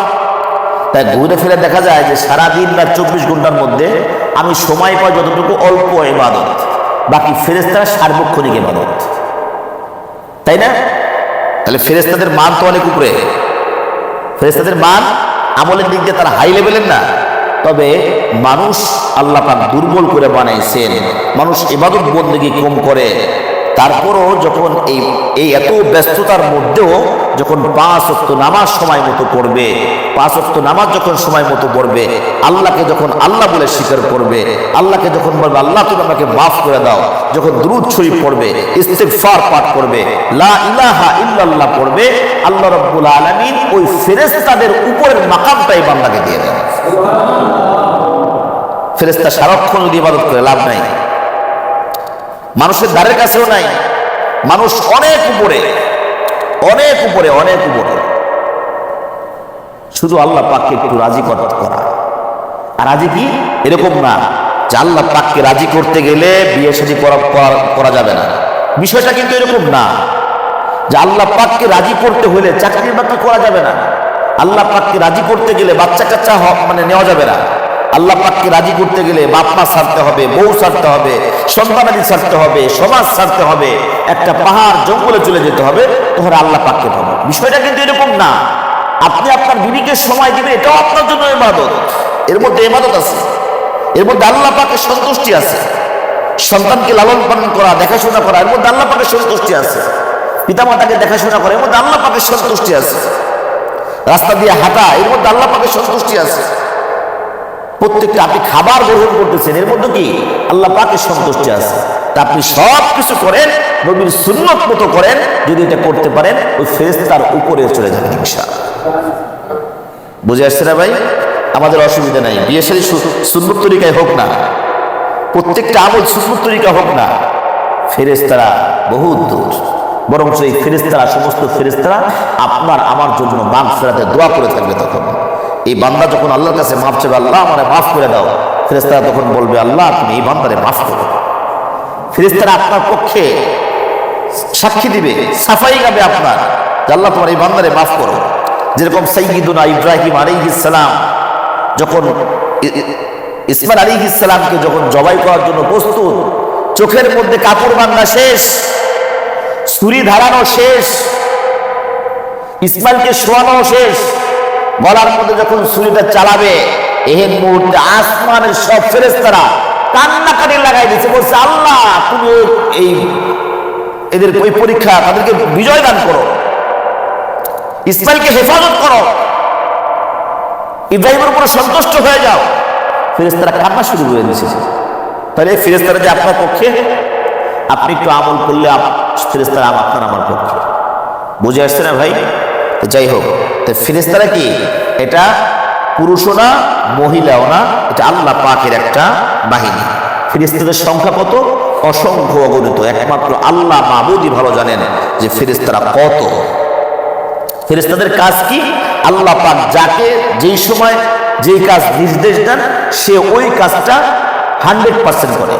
তাই ঘুরে ফিরে দেখা যায় যে সারাদিন বা 24 ঘন্টার মধ্যে আমি সময় পাই যতটুকু অল্প ইবাদত, বাকি ফেরেশতারা সার্বক্ষণিক ইবাদত, তাই না? তাহলে ফেরেশতাদের মান তো অনেক উপরে, ফেরেশতাদের মান আমলের দিক দিয়ে তারা হাই লেভেলের না। তবে মানুষ আল্লাহ পাক দুর্বল করে বানাইছেন, মানুষ ইবাদত বন্দেগী কম করে। তারপরও যখন এই এত ব্যস্ততার মধ্যেও যখন 5 ওয়াক্ত নামাজ সময় মতো পড়বে, 5 ওয়াক্ত নামাজ যখন সময় মতো পড়বে, আল্লাহকে যখন আল্লাহ বলে স্বীকার করবে, আল্লাহকে যখন বলবে আল্লাহ তুমি আমাকে মাফ করে দাও, যখন দুরূদ শরীফ পড়বে, ইস্তিগফার পাঠ করবে, লা ইলাহা ইল্লাল্লাহ পড়বে, আল্লাহ রাব্বুল আলামিন ওই ফেরেশতাদের উপরের মাকামটাই বান্দাকে দিয়ে দেন। ফেরেশতা সারাক্ষণ যদি ইবাদত করে লাভ নাই, মানুষের দ্বারের কাছেও নাই, মানুষ অনেক উপরে, অনেক উপরে, অনেক উপরে। শুধু আল্লাহ পাককে একটু রাজি করা। আর রাজি কি এরকম না যে আল্লাহ পাককে রাজি করতে গেলে বিয়ে শাদী করা যাবে না, বিষয়টা কিন্তু এরকম না যে আল্লাহ পাককে রাজি করতে হলে চাকরি বাকরি করা যাবে না, আল্লাহ পাককে রাজি করতে গেলে বাচ্চা কাচ্চা মানে নেওয়া যাবে না, আল্লাহ পাককে রাজি করতে গেলে বাপ মা ছাড়তে হবে, বউ ছাড়তে হবে, সন্তানাদি ছাড়তে হবে, সমাজ ছাড়তে হবে, একটা পাহাড় জঙ্গলে চলে যেতে হবে, তাহলে আল্লাহ পাককে পাবো। বিষয়টা কিন্তু এরকম না। আপনি আপনার বিবিকে সময় দিবেন, এটাও আপনার জন্য ইবাদত, এর মধ্যে ইবাদত আছে, এর মধ্যে আল্লাহ পাকের সন্তুষ্টি আছে। সন্তানকে লালন পালন করা, দেখাশোনা করা, এর মধ্যে আল্লাহ পাকের সন্তুষ্টি আছে। পিতামাতাকে দেখাশোনা করা, এর মধ্যে আল্লাহ পাকের সন্তুষ্টি আছে। রাস্তা দিয়ে হাঁটা, এর মধ্যে আল্লাহ পাকের সন্তুষ্টি আছে। প্রত্যেকটা আপনি খাবার গ্রহণ করতেছেন, এর মধ্যে কি আল্লাহ পাকের সন্তুষ্টি আছে। তা আপনি সব কিছু করেন, নবীর সুন্নত মতো করেন, যদি এটা করতে পারেন ওই ফেরেশতার উপরে চলে যাবেন ইনশাআল্লাহ। বুঝে আসছে না ভাই? আমাদের অসুবিধা নাই, বিয়ে শাদী সুন্নত তরিকায় হোক না, প্রত্যেকটা আমল সুন্নত তরিকা হোক না, ফেরেশতারা বহুত দূর। বরং এই ফেরেশতারা, সমস্ত ফেরেশতারা আপনার আমার জন্য মাগফিরাতে দোয়া করে থাকবে। তখন এই বান্দা যখন আল্লাহর কাছে মাফ চাইবে, আল্লাহ আমারে মাফ করে দাও, ফেরেশতারা তখন বলবে আল্লাহ তুমি এই বান্দারে মাফ করো। ফেরেশতারা আপনার পক্ষে সাক্ষী দিবে, সাফাই গাবে আপনার, যে আল্লাহ তোমার এই বান্দারে মাফ করো। যেরকম সাইয়্যিদুনা ইব্রাহিম আলাইহিস সালাম যখন ইসমাইল আলাইহিস সালামকে যখন জবাই করার জন্য প্রস্তুত, চোখের মধ্যে কাপড় বাঁধা শেষ, ছুরি ধারানো শেষ, ইসমাইলকে শোয়ানো শেষ, গলার মধ্যে যখন ছুরিটা চালাবে, এই মুহূর্তে আসমানের সব ফেরেশতারা কান্নাকাটি লাগাই দিচ্ছে, বলছে আল্লাহ তুমি এদের ওই পরীক্ষা, তাদেরকে বিজয় দান করো, ইসমাইলকে হেফাজত করো, ইব্রাহিমের উপরে সন্তুষ্ট হয়ে যাও। ফেরেশতারা কান্না শুরু করে দিয়েছে। তাহলে এই ফেরেশতারা যে আপনার পক্ষে, আপনি একটু আমল করলে ফেরেশতারা আপনার আমার পক্ষে। বুঝে আসছে না ভাই? যাই হোক, ফেরেশতারা কি এটা পুরুষও না মহিলাও না, এটা আল্লাহ পাকের একটা বাহিনী। ফেরেশতাদের সংখ্যা কত? অসংখ্য অগণিত। একমাত্র আল্লাহ মাবুদই ভালো জানেন যে ফেরেশতারা কত। ফেরেশতাদের কাজ কি? আল্লাহ পাক যাকে যেই সময় যেই কাজ নির্দেশ দেন, সে ওই কাজটা 100% করে।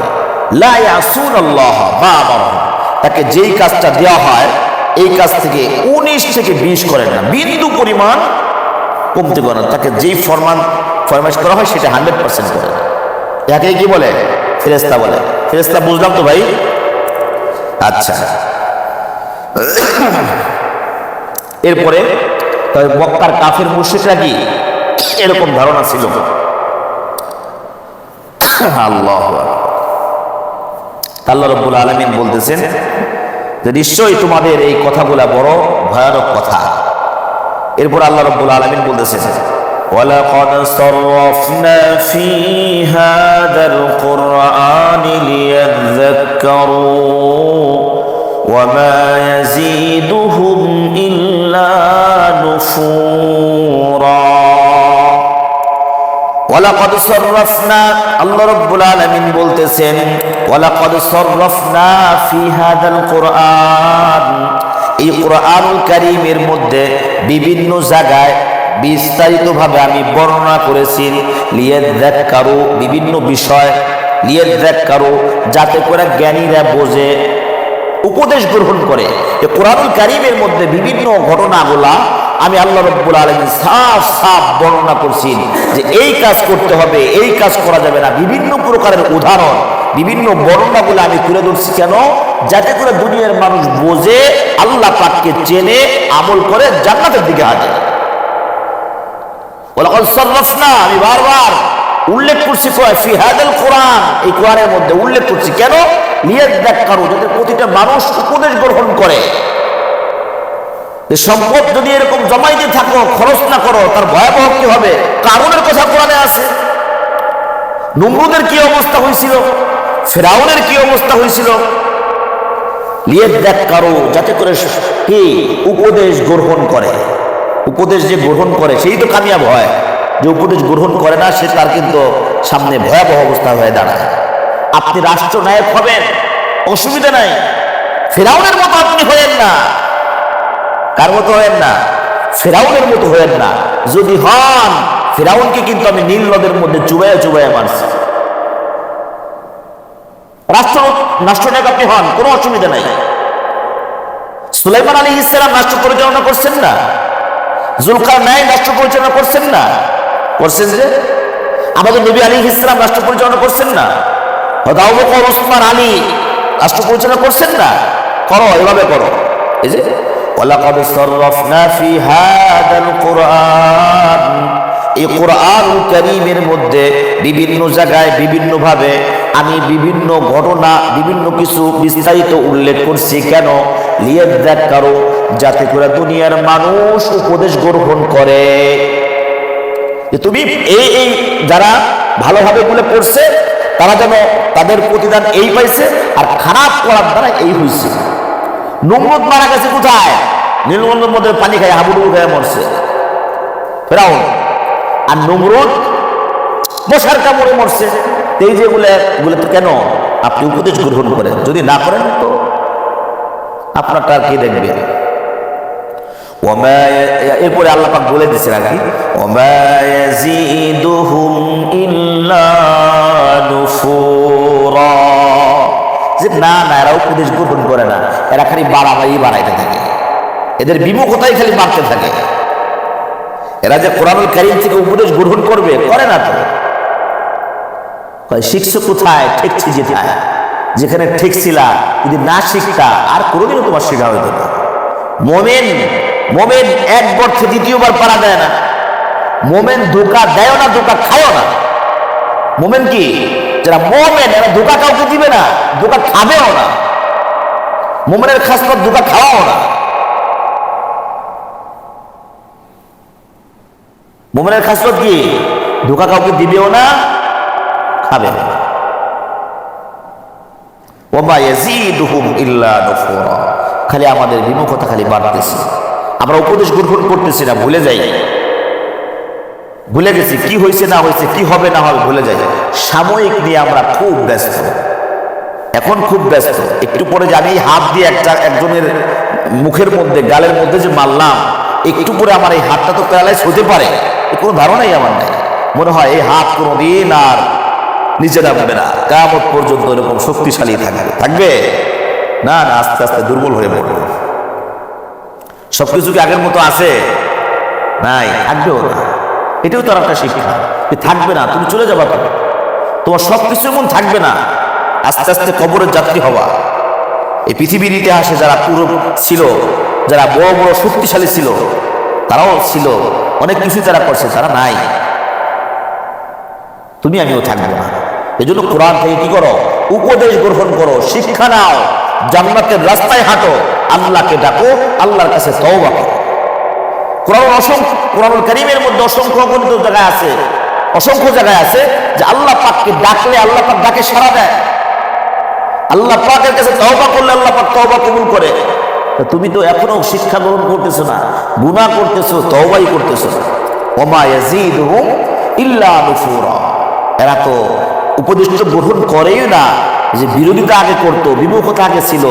লা ইয়াসুনাল্লাহ মা আমারহুম, তাকে যেই কাজটা দেওয়া হয় এই কাজ থেকে 19 থেকে 20 করেন না, বিন্দু পরিমাণ কমতে পারে না। তাকে যেই ফরমাইশ করা হয় সেটা 100% করে। একে কি বলে? ফেরেশতা বলে। ফেরেশতা বুঝলাম তো ভাই? আচ্ছা, এরপরে তবে মক্কার কাফের মুশরিকরা কি এরকম ধারণা ছিল? আল্লাহু আকবার। আল্লাহ রাব্বুল আলামিন বলতেছেন যে নিশ্চয়ই তোমাদের এই কথাগুলা বড় ভয়ানক কথা। এরপর আল্লাহ রাব্বুল আলামিন বলতেছেন ওয়ালাকাদ সাররাফনা ফি হাদাল কুরআনি লিয়াযাক্কারু ওয়া মা ইয়াজিদুহুম ইল্লা নুফুরা। ওয়ালাকাদ সাররাফনা, আল্লাহ রাব্বুল আলামিন বলতেছেন ওয়ালাকাদ সাররাফনা ফি হাদাল কুরআন, এই কুরআনুল কারীমের মধ্যে বিভিন্ন জায়গায় বিস্তারিতভাবে আমি বর্ণনা করেছি, লিয়াযাক্কারু, বিভিন্ন বিষয়, লিয়াযাক্কারু, যাতে করে জ্ঞানীরা বোঝে, উপদেশ গ্রহণ করে। এই কুরআনুল কারীমের মধ্যে বিভিন্ন ঘটনাগুলা আমি আল্লাহ রাব্বুল আলামিন সাফ সাফ বর্ণনা করছি যে এই কাজ করতে হবে, এই কাজ করা যাবে না। বিভিন্ন প্রকারের উদাহরণ, বিভিন্ন বর্ণনাগুলো আমি তুলে ধরছি কেন? যাতে করে দুনিয়ার মানুষ বোঝে, আল্লাহ পাককে চেনে, আমল করে জান্নাতের দিকে হাঁটে। ওয়ালাকাদ সাররাফনা, আমি বারবার উল্লেখ করছি ফি হাদাল কুরআন, এই কোরআনের মধ্যে উল্লেখ করছি কেন? লিয়াযাক্কারু, যাতে প্রতিটা মানুষ উপদেশ গ্রহণ করে। সম্পদ যদি এরকম জমাইতে থাকো, খরচ না করো, তার ভয়াবহ কি হবে? কারুনের কথা কোরআনে আছে। নমরুদের কি অবস্থা হয়েছিল, ফেরাউনের কি অবস্থা হয়েছিল। লিয়াযাক্কারু, যাতে করে কি উপদেশ গ্রহণ করে। উপদেশ যে গ্রহণ করে সেই তো কামিয়াব হয়, যে উপদেশ গ্রহণ করে না সে তার কিন্তু সামনে ভয়াবহ অবস্থা হয়ে দাঁড়ায়। আপনি রাষ্ট্রনায়ক হবেন, অসুবিধা নাই, ফেরাউনের মতো আপনি হয়েন না। কার মতো হয়েন না? ফেরাউনের মতো হয়েন না। যদি হন, ফেরাউনকে কিন্তু আমি নীল নদের মধ্যে চুবাইয়া চুবাইয়া মারছি। রাষ্ট্রনায়ক আপনি হন, কোনো অসুবিধা নাই। সুলাইমান আলাইহিস সালাম রাষ্ট্র পরিচালনা করছেন না? জুলকারনাইন রাষ্ট্র পরিচালনা করছেন না? করছেন যে। আমাদের নবী আলাইহিস সালাম রাষ্ট্র পরিচালনা করছেন না? আবু বকর, ওসমান, আলী রাষ্ট্র পরিচালনা করছেন না? করো, এভাবে করো। এই যে ওয়ালাকাদ সাররাফনা ফি হাদাল কুরআন, এই কুরআনুল কারীমের মধ্যে বিভিন্ন জায়গায় বিভিন্নভাবে আমি বিভিন্ন ঘটনা, বিভিন্ন কিছু বিস্তারিত উল্লেখ করছি কেন? লিয়াযাক্কারু, যাতে করে দুনিয়ার মানুষ উপদেশ গ্রহণ করে। তুমি এই যারা ভালোভাবে বলে পড়ছে তারা যেন তাদের প্রতিদান এই পাইছে, আর খারাপ করার দ্বারা এই হয়েছে। নমরুদ মারা গেছে কোথায়? নীলনদের মধ্যে পানি খায়, হাবুডুবু খেয়ে মরছে ফেরাউন। আর নমরুদ মশার কামড়ে মরছে। এই যেগুলো তো কেন? আপনি উপদেশ গ্রহণ করেন, যদি না করেন তো আপনারটা কি দেখবে। এরপরে আল্লাহ পাক বলে দিচ্ছেন আর কি, ওমা ইয়াজিদুহুম ইল্লা নুফুরা, যে না না এরা উপদেশ গ্রহণ করে না, এরা খালি বাড়াইতে থাকে, এদের বিমুখতাই খালি বাড়তে থাকে। এরা যে কোরআনুল কারীম থেকে উপদেশ গ্রহণ করবে, করে না তো। শিখছো কোথায়? ঠেকছি যেথায়, যেখানে ঠেকছিলা যদি না শিখতা আর কোনোদিনও তোমার শেখা হইতো না। মোমেন একবার থেকে দ্বিতীয়বার পারা দেয় না। মোমেন ধোকা দেয় না, ধোকা খায়ও না। মোমেন কি? যারা মোমেন এরা ধোকা কাউকে দিবে না, ধোকা খাবেও না। মোমেনের খাসলত ধোকা খাওয়াও না। মোমেনের খাসলত কি? ধোকা কাউকে দিবেও না, খাবে না। ওমা ইয়াজিদুহুম ইল্লা নুফুরা, খালি আমাদের বিমুখতা খালি বাড়তেছে। আমরা উপদেশ গ্রহণ করতেছি না, ভুলে যাই, ভুলে গেছি কি হয়েছে না হয়েছে, কি হবে না হবে ভুলে যাই। সাময়িক নিয়ে আমরা খুব ব্যস্ত, এখন খুব ব্যস্ত। একটু পরে জানি হাত দিয়ে একজনের মুখের মধ্যে, গালের মধ্যে যে মারলাম, একটু পরে আমার এই হাতটা তো প্যারালাইজ হতে পারে, কোনো ধারণাই আমার নাই। মনে হয় এই হাত কোনোদিন আর নিচে নামবে না, কিয়ামত পর্যন্ত এরকম শক্তিশালী থাকবে না। না, আস্তে আস্তে দুর্বল হয়ে পড়বে। সবকিছু কি আগের মতো আছে? নাই, থাকবেও না। এটাও তো একটা শিক্ষা, থাকবে না, তুমি চলে যাবা, তো তোমার সবকিছু এমন থাকবে না। আস্তে আস্তে কবরের যাত্রী হওয়া। এই পৃথিবীর ইতিহাসে যারা পুরো ছিল, যারা বড় বড় শক্তিশালী ছিল, তারাও ছিল, অনেক কিছু তারা করছে, তারা নাই। তুমি আমিও থাকবো না। এই জন্য কোরআন থেকে কি করো? উপদেশ গ্রহণ করো, শিক্ষা নাও, জান্নাতের রাস্তায় হাঁটো, আল্লাহকে ডাকো, আল্লাহর কাছে তওবা করো। কোরআনুল কারীমের মধ্যে অসংখ্য অগণিত জায়গায় আছে, অসংখ্য জায়গায় আছে যে আল্লাহ পাককে ডাকলে আল্লাহ পাক ডাকে সাড়া দেয়। আল্লাহ পাকের কাছে তওবা করলে আল্লাহ পাক তওবা কবুল করে। তুমি তো এখনো শিক্ষা গ্রহণ করতেছো না, গুনাহ করতেছো, তওবাই করতেছো না। ওমা ইয়াজিদুহুম ইল্লা নুফুরা। এরা তো উপদেশ গ্রহণ করেই না, যে বিরোধিতা আগে করতো, বিমুখতা আগে ছিল,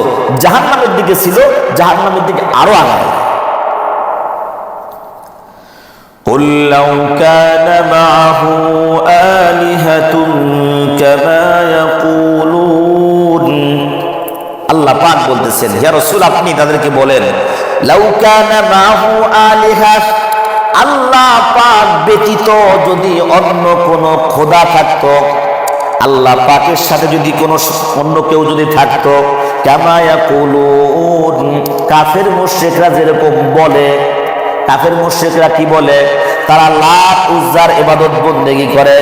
জাহান্নামের দিকে ছিল, জাহান্নামের দিকে আরো আগায়। قل لو كان معه آلهة كما يقولون। আল্লাহ পাক বলতেছেন, ইয়া রাসূল আপনি তাদেরকে বলেন, লাউ কানা মাহু আলিহা, আল্লাহ পাক ব্যতীত যদি অন্য কোনো খোদা থাকতো, আল্লাহ পাকের সাথে যদি কোনো অন্য কেউ যদি থাকতো, কামা ইয়াকুলুন, কাফের মুশরিকরা যেরকম বলে। কাফের মুশরিকরা কি বলে? তারা লাত উজ্জার ইবাদত বন্দেগী করে।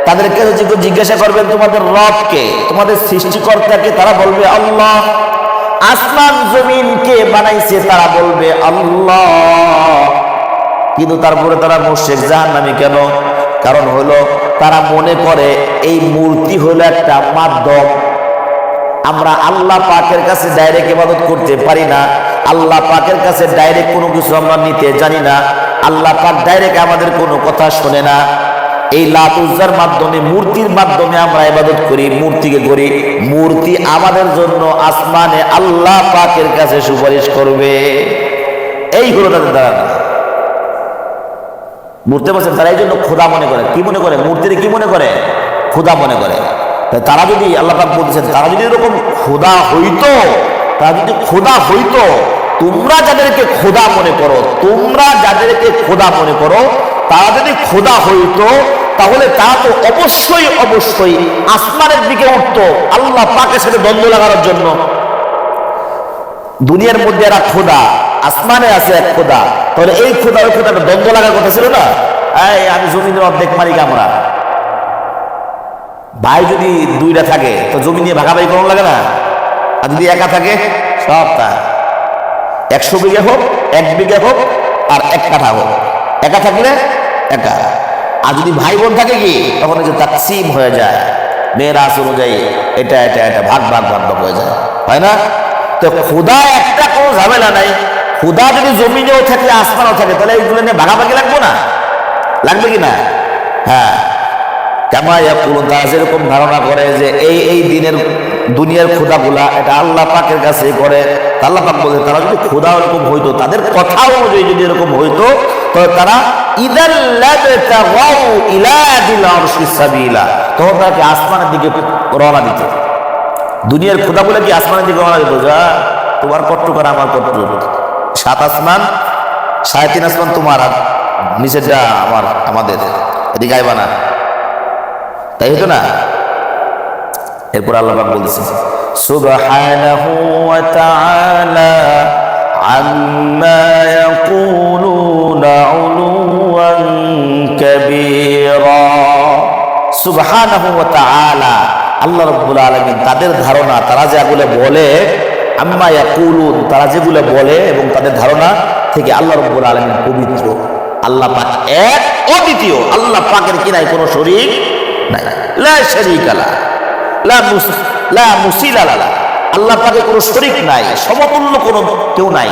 তাদেরকে জিজ্ঞাসা করবেন তোমাদের রবকে, তোমাদের সৃষ্টিকর্তাকে, তারা বলবে আল্লাহ। আসমান জমিন কে বানাইছে? তারা বলবে আল্লাহ। কিন্তু তারপরে তারা মুশরিক, জাহান্নামী কেন? কারণ হলো তারা মনে করে এই মূর্তি হলো একটা মাধ্যম। আমরা আল্লাহ পাকের কাছে ডাইরেক্ট ইবাদত করতে পারি না, আল্লাহ পাকের কাছে ডাইরেক্ট কোনো কিছু আমরা নিতে জানি না, আল্লাহ পাক ডাইরেক্ট আমাদের কোনো কথা শোনে না। এই লাত উজ্জার মাধ্যমে, মূর্তির মাধ্যমে আমরা ইবাদত করি, মূর্তিকে করি। মূর্তি আমাদের জন্য আসমানে আল্লাহ পাকের কাছে সুপারিশ করবে। এই হলো তাদের ধারণা। বুঝতে পারছেন? তারা এই জন্য খোদা মনে করে। কি মনে করে? মূর্তির কি মনে করে? খোদা মনে করে। তারা যদি, আল্লাহ পাক বলতেছেন, তারা যদি এরকম খোদা হইতো, তারা যদি খোদা হইতো, তোমরা যাদেরকে খোদা মনে করো, তোমরা যাদেরকে খোদা মনে করো, তারা যদি খোদা হইতো, তাহলে তারা তো অবশ্যই অবশ্যই আসমানের দিকে উঠতো আল্লাহ পাকের সাথে দ্বন্দ্ব লাগানোর জন্য। দুনিয়ার মধ্যে এরা খোদা, আসমানে আছে এক খোদা, তাহলে এই খোদা ওই খোদাটা দ্বন্দ্ব লাগার কথা ছিল না? এই আমি জমিনের অর্ধেক মালিক আমরা। ভাই যদি দুইটা থাকে তো জমি নিয়ে ভাগাভাগি করানো লাগে না? আর যদি একা থাকে, সব তার। 100 বিঘা হোক, 1 বিঘা হোক, আর 1 কাঠা হোক, একা থাকলে একা। আর যদি ভাই বোন থাকে কি, তখন যে তাকসিম হয়ে যায়, মেরাস অনুযায়ী এটা এটা এটা ভাগ ভাগ ভাগ ভাগ হয়ে যায়, হয় না? তো খোদা একটা কোনো ঝামেলা নাই। খোদা যদি জমিনেও থাকে, আসমানও থাকে, তাহলে এইগুলো নিয়ে ভাগাভাগি লাগবে না? লাগবে কি না? হ্যাঁ। কামা ইয়াকুলুন, তারা যেরকম ধারণা করে যে এই দিনের দুনিয়ার খোদাগুলা এটা আল্লাহ পাকের কাছে করে। আল্লাহ পাক বলে, তারা যদি খোদা এরকম হইতো, তাদের কথা অনুযায়ী যদি এরকম হইতো, তবে তারা ইদাল লাবতাগাউ ইলা দিল আরশি সাবিলা, তখন তাকে আসমানের দিকে রওনা দিত। দুনিয়ার খোদা বলে কি আসমানের দিকে রওনা দিত? যা তোমার কষ্ট করে আমার কষ্ট, 7 আসমান 3.5 আসমান তোমার, আর নিচেরটা আমাদের, এদিকে আইবা না, তাই হতো না? এরপর আল্লাহ পাক বলতেছেন, সুবহানাহু ওয়া তাআলা আম্মা ইয়াকুলুনা উলুওয়ান কাবীরা। সুবহানাহু ওয়া তাআলা, আল্লাহ রাব্বুল আলামিন তাদের ধারণা, তারা যেগুলো বলে, আম্মা ইয়াকুলুন, তারা যেগুলো বলে এবং তাদের ধারণা থেকে আল্লাহ রাব্বুল আলামিন পবিত্র। আল্লাহ পাক এক, অদ্বিতীয়। আল্লাহ পাকের কি নাই কোনো শরীক নাই, লা শারীকা লা, লা মুসিলা লা। আল্লাহ পাকের কোনো শরীক নাই, সমতুল্য কোনো কেউ নাই।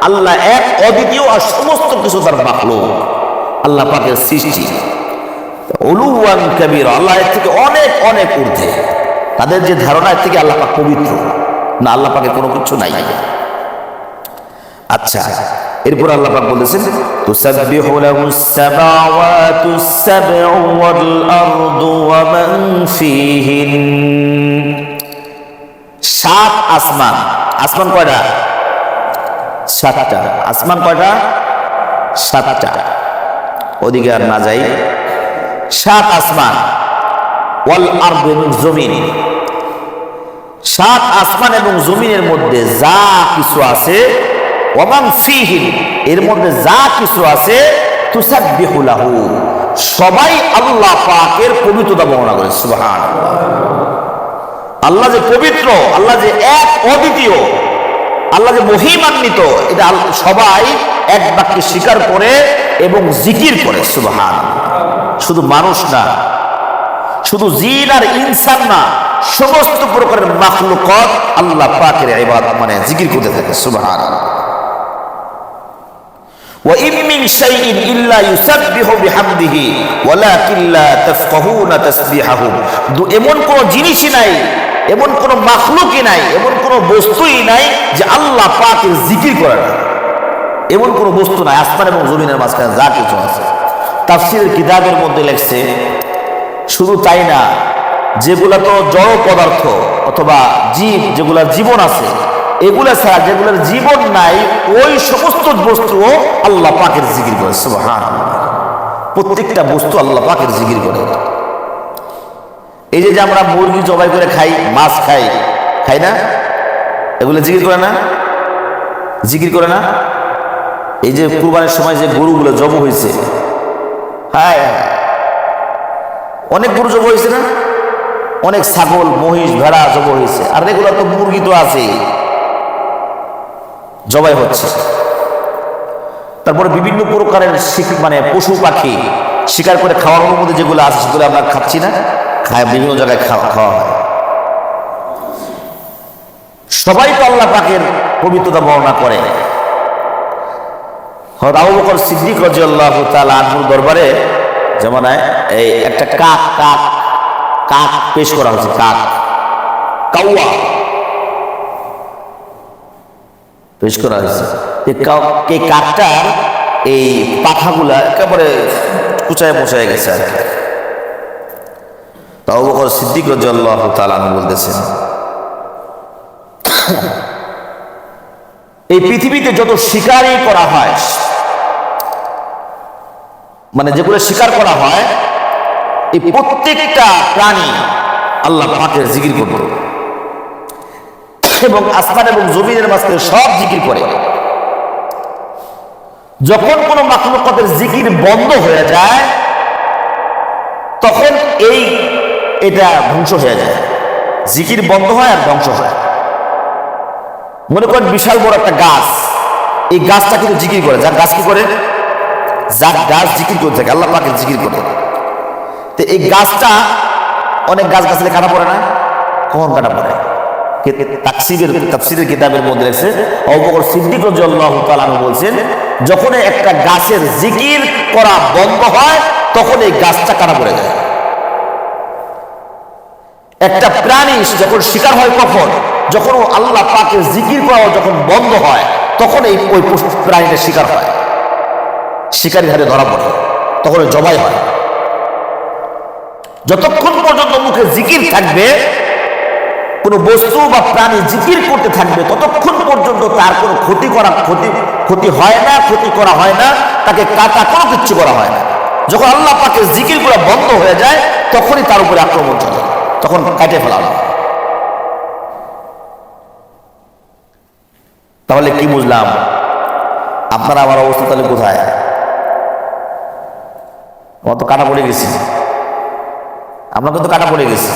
আল্লাহ এক, অদ্বিতীয়, আর সমস্ত কিছু তার মাখলুক, আল্লাহ পাকের সৃষ্টি। উলুওয়ান কাবীরা, আল্লাহ এর থেকে অনেক অনেক ঊর্ধ্বে। তাদের যে ধারণা, এর থেকে আল্লাহ পাক পবিত্র না, আল্লাহ পাকের কোনো কিছু নাই। আচ্ছা, এরপর আল্লাহ পাক বলেছেন, তুসাব্বিহু লাহুস সামাওয়াতুস সাবউ ওয়াল আরদু ওয়া মান ফীহিন। 7 আসমান। আসমান কয়টা? 7টা। আসমান কয়টা? 7টা। ওদিকে আর না যাই। 7 আসমান, ওয়াল আরদু, এবং জমিন। 7 আসমান এবং জমিনের মধ্যে যা কিছু আছে, ওয়া মান ফীহিন, এর মধ্যে যা কিছু আছে, তুসাব্বিহু লাহু, সবাই আল্লাহ পাকের পবিত্রতা বর্ণনা করে। সুবহানাল্লাহ। আল্লাহ যে পবিত্র, আল্লাহ যে এক, অদ্বিতীয়, আল্লাহ যে মহিমান্বিত, এটা সবাই এক বাক্যে স্বীকার করে এবং জিকির করে। সুবহানাল্লাহ। শুধু মানুষ না, শুধু জিন আর ইনসান না, সমস্ত প্রকারের মাখলুকাত আল্লাহ পাকের ইবাদত মানে জিকির করতে থাকে। সুবহানাল্লাহ। ওয়া ইন মিন শাইইন ইল্লা ইউসাব্বিহু বিহামদিহি ওয়ালাকিন লা তাফকাহুনা তাসবিহাহুম। এমন কোন জিনিসই নাই, এমন কোন মাখলুকই নাই, এমন কোন বস্তুই নাই যে আল্লাহ পাকের জিকির করে না। এমন কোন বস্তু নাই আসমান এবং জমিনের মাঝখানে যা কিছু আছে। তাফসীরের কিতাবের মধ্যে লেখছে শুধু তাই না, যেগুলা তো জড় পদার্থ অথবা জীব, যেগুলার জীবন আছে, এগুলা ছাড়া যেগুলোর জীবন নাই ওই সমস্ত বস্তুও আল্লাহ পাকের জিকির করে। সুবহানাল্লাহ, প্রত্যেকটা বস্তু আল্লাহ পাকের জিকির করে। এই যে আমরা মুরগি জবাই করে খাই, মাছ খাই, খাই না, এগুলো জিকির করে না? জিকির করে না? এই যে কুরবানির সময় যে গরুগুলো জব হয়েছে, হ্যাঁ অনেক গরু জব হয়েছে না, অনেক ছাগল মহিষ ভেড়া জব হয়েছে, আর রেগুলার তো মুরগি তো আছে, জবাই হচ্ছে। তারপরে বিভিন্ন প্রকারের মানে পশু পাখি শিকার করে খাওয়ার মধ্যে যেগুলো আছে সেগুলো আমরা খাচ্ছি না, খায় বিভিন্ন জায়গায় খাওয়া হয়। সবাই তো আল্লাহ পাকের পবিত্রতা বর্ণনা করে। হযরত আবু বকর সিদ্দিক রাদিয়াল্লাহু তাআলা আনহুর দরবারে জামানায় এই একটা কাক পেশ করা হয়েছে। কাউয়া পেশ করা হয়েছে। এই কাকটার এই পাখাগুলা একেবারে কুচায় মোচায় গেছে আর কি। আবু বকর সিদ্দিক রাদিয়াল্লাহু তাআলা আনহু বলতেছেন, এই পৃথিবীতে যত শিকারই করা হয়, মানে যেগুলো শিকার করা হয়, এই প্রত্যেকটা প্রাণী আল্লাহ পাকের জিকির করত এবং আসমান এবং জমিনের মাঝখানে সব জিকির করে। যখন কোন মাখলুকাতের জিকির বন্ধ হয়ে যায় তখন এটা ধ্বংস হয়ে যায়। জিকির বন্ধ হয় আর ধ্বংস হয়। মনে করেন বিশাল বড় একটা গাছ, এই গাছটা কিন্তু জিকির করে। যার গাছ কি করে? যার গাছ জিকির করে থাকে, আল্লাহ পাকের জিকির করে। তো এই গাছটা, অনেক গাছ গাছালি কাটা পড়ে না? কখন কাটা পড়ে? তাফসীরের কিতাবের মধ্যে লেখছে আবু বকর সিদ্দিক রাদিয়াল্লাহু তাআলা আনহু বলছেন, যখন একটা গাছের জিকির করা বন্ধ হয় তখন এই গাছটা কাটা পড়ে যায়। একটা প্রাণী যখন শিকার হয় কখন? যখন আল্লাহ পাকের জিকির করা যখন বন্ধ হয় তখন ওই প্রাণীটা শিকার হয়, শিকারী হাতে ধরা পড়ে, তখন জবাই হয়। যতক্ষণ পর্যন্ত মুখে জিকির থাকবে, কোন বস্তু বা প্রাণী জিকির করতে থাকবে, ততক্ষণ পর্যন্ত তার কোনো ক্ষতি হয় না, ক্ষতি করা হয় না, তাকে কাটা কোনো কিচ্ছু করা হয় না। যখন আল্লাহ পাকের জিকির করা বন্ধ হয়ে যায় তখনই তার উপরে আক্রমণ চলে, তখন কাটে ফেলা হয়। তাহলে কি বুঝলাম? আপনারা আমার অবস্থা তাহলে কোথায়? আমার তো কাটা পড়ে গেছি, আমরা কিন্তু কাটা পড়ে গেছি।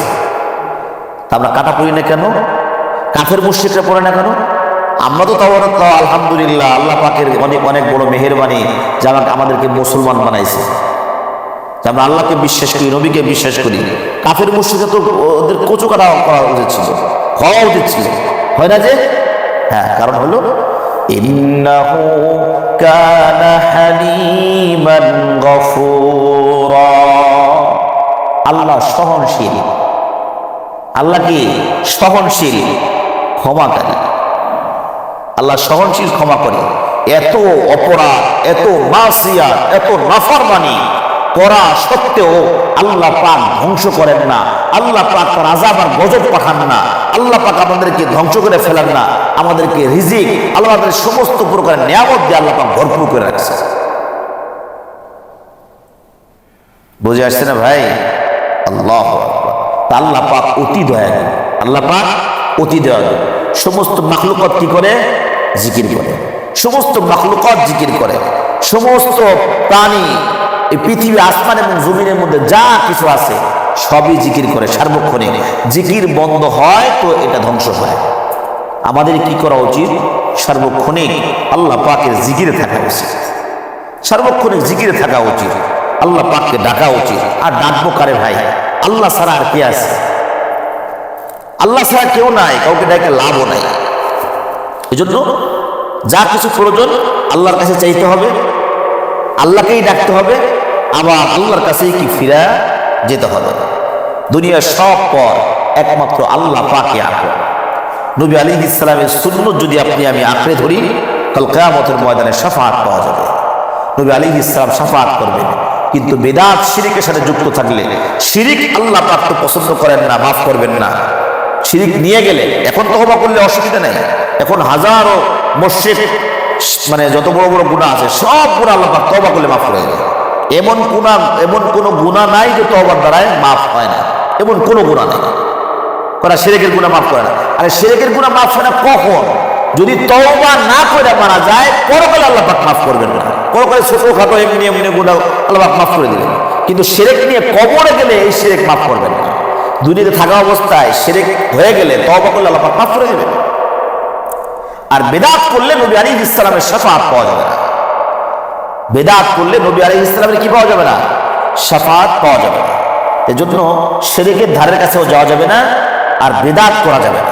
তা আমরা কাটা পড়ি না কেন? কাফের মুশরিকরা পড়ে না কেন? আমরা তো তাও আলহামদুলিল্লাহ, আল্লাহ পাকের অনেক অনেক বড় মেহেরবানি যে আমাদেরকে মুসলমান বানাইছে, আমরা আল্লাহকে বিশ্বাস করি, নবীকে বিশ্বাস করি। কাফের মুশরিকরা তো ওদের কচু কাটা করা উচিত ছিল, হওয়া উচিত ছিল, হয় না যে? হ্যাঁ, কারণ হলো ইন্নাহু কানা হালিমান গফুরা, আল্লাহ সহনশীল। আল্লাহ কি? সহনশীল, ক্ষমাকারী। আল্লাহ সহনশীল, ক্ষমা করে। এত অপরাধ, এত মাসিয়াত, এত নাফরমানি করা সত্ত্বেও আল্লাহ পাক ধ্বংস করেন না, আল্লাহ পাক তার আযাব আর গজব পাঠান না, আল্লাহ পাক আমাদেরকে ধ্বংস করে ফেলেন না, আমাদেরকে রিজিক, আল্লাহ আমাদের সমস্ত প্রকারের নিয়ামত দিয়ে আল্লাহ পাক ভরপুর করে রাখছে। বুঝে আসছে না ভাই? আল্লাহু আকবার। আল্লাহ পাক অতি দয়ালু, আল্লাহ পাক অতি দয়ালু। সমস্ত মাখলুকাত কি করে? জিকির করে। সমস্ত মাখলুকাত জিকির করে। সমস্ত প্রাণী, এই পৃথিবী, আসমান এবং জমিনের মধ্যে যা কিছু আছে সবই জিকির করে সার্বক্ষণিক। জিকির বন্ধ হয় তো এটা ধ্বংস হয়। আমাদের কি করা উচিত? সার্বক্ষণিক আল্লাহ পাকের জিকিরে থাকা উচিত, সার্বক্ষণিক জিকিরে থাকা উচিত, আল্লাহ পাককে ডাকা উচিত। আর ডাকবো কারে ভাই? আল্লাহ ছাড়া আর কে আছে? আল্লাহ ছাড়া কেউ নাই, কাউকে ডাকে লাভও নাই। এই জন্য যা কিছু প্রয়োজন আল্লাহর কাছে চাইতে হবে, আল্লাহকেই ডাকতে হবে, আবার আল্লাহর কাছেই কি ফিরা যেতে হবে। দুনিয়ার সব পর একমাত্র আল্লাহ পাকে আপন। নবী আলাইহিস সালামের সুন্নাত যদি আপনি আমি আঁকড়ে ধরি, কাল কিয়ামতের ময়দানে শাফাআত পাওয়া যাবে। নবী আলাইহিস সালাম শাফাআত করবেন। কিন্তু বিদআত শিরকের সাথে যুক্ত থাকলে, শিরিক আল্লাহ পাক তো পছন্দ করেন না, মাফ করবেন না। শিরিক নিয়ে গেলে এখন তওবা করলে অসুবিধা নেই। এখন হাজারো মুশরিক মানে যত বড় বড় গুনাহ আছে সব গুনাহ আল্লাহ পাক তওবা করলে মাফ করে দেন। এমন কোনো গুনাহ নাই যে তওবার দ্বারায় মাফ হয় না, এমন কোনো গুনাহ নেই। করা শিরকের গুনাহ মাফ করে না। আরে শিরকের গুনাহ মাফ হয় না কখন? যদি তওবা না করে মারা যায়, পরকালে আল্লাহ পাক মাফ করবেন না। পরকালে ছোটখাটো এমনি এমনি গুনাহ আল্লাহ পাক মাফ করে দিবেন। কিন্তু শিরক নিয়ে কবরে গেলে এই শিরক মাফ করবেন না। দুনিয়াতে থাকা অবস্থায় শিরক হয়ে গেলে তওবা করলে আল্লাহ পাক মাফ করে দিবেন। আর বিদআত করলে নবী আলাইহিস সালামের শাফাআত পাওয়া যাবে না। বিদআত করলে নবী আলাইহিস সালামের কি পাওয়া যাবে না? শাফাআত পাওয়া যাবে না। এজন্য শিরকের ধারের কাছেও যাওয়া যাবে না, আর বিদআত করা যাবে না।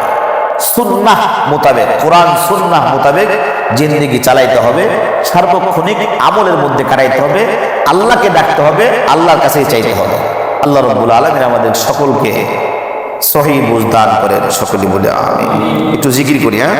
সুন্নাহ মোতাবেক, কোরআন সুন্নাহ মোতাবেক জিন্দেগি চালাইতে হবে, সার্বক্ষণিক আমলের মধ্যে কাটাইতে হবে, আল্লাহকে ডাকতে হবে, আল্লাহর কাছেই চাইতে হবে। আল্লাহ রাব্বুল আলামিন আমাদের সকলকে সহিহ বুঝ দান করেন। সকলে বলে আমিন। একটু জিকির করি, হ্যাঁ।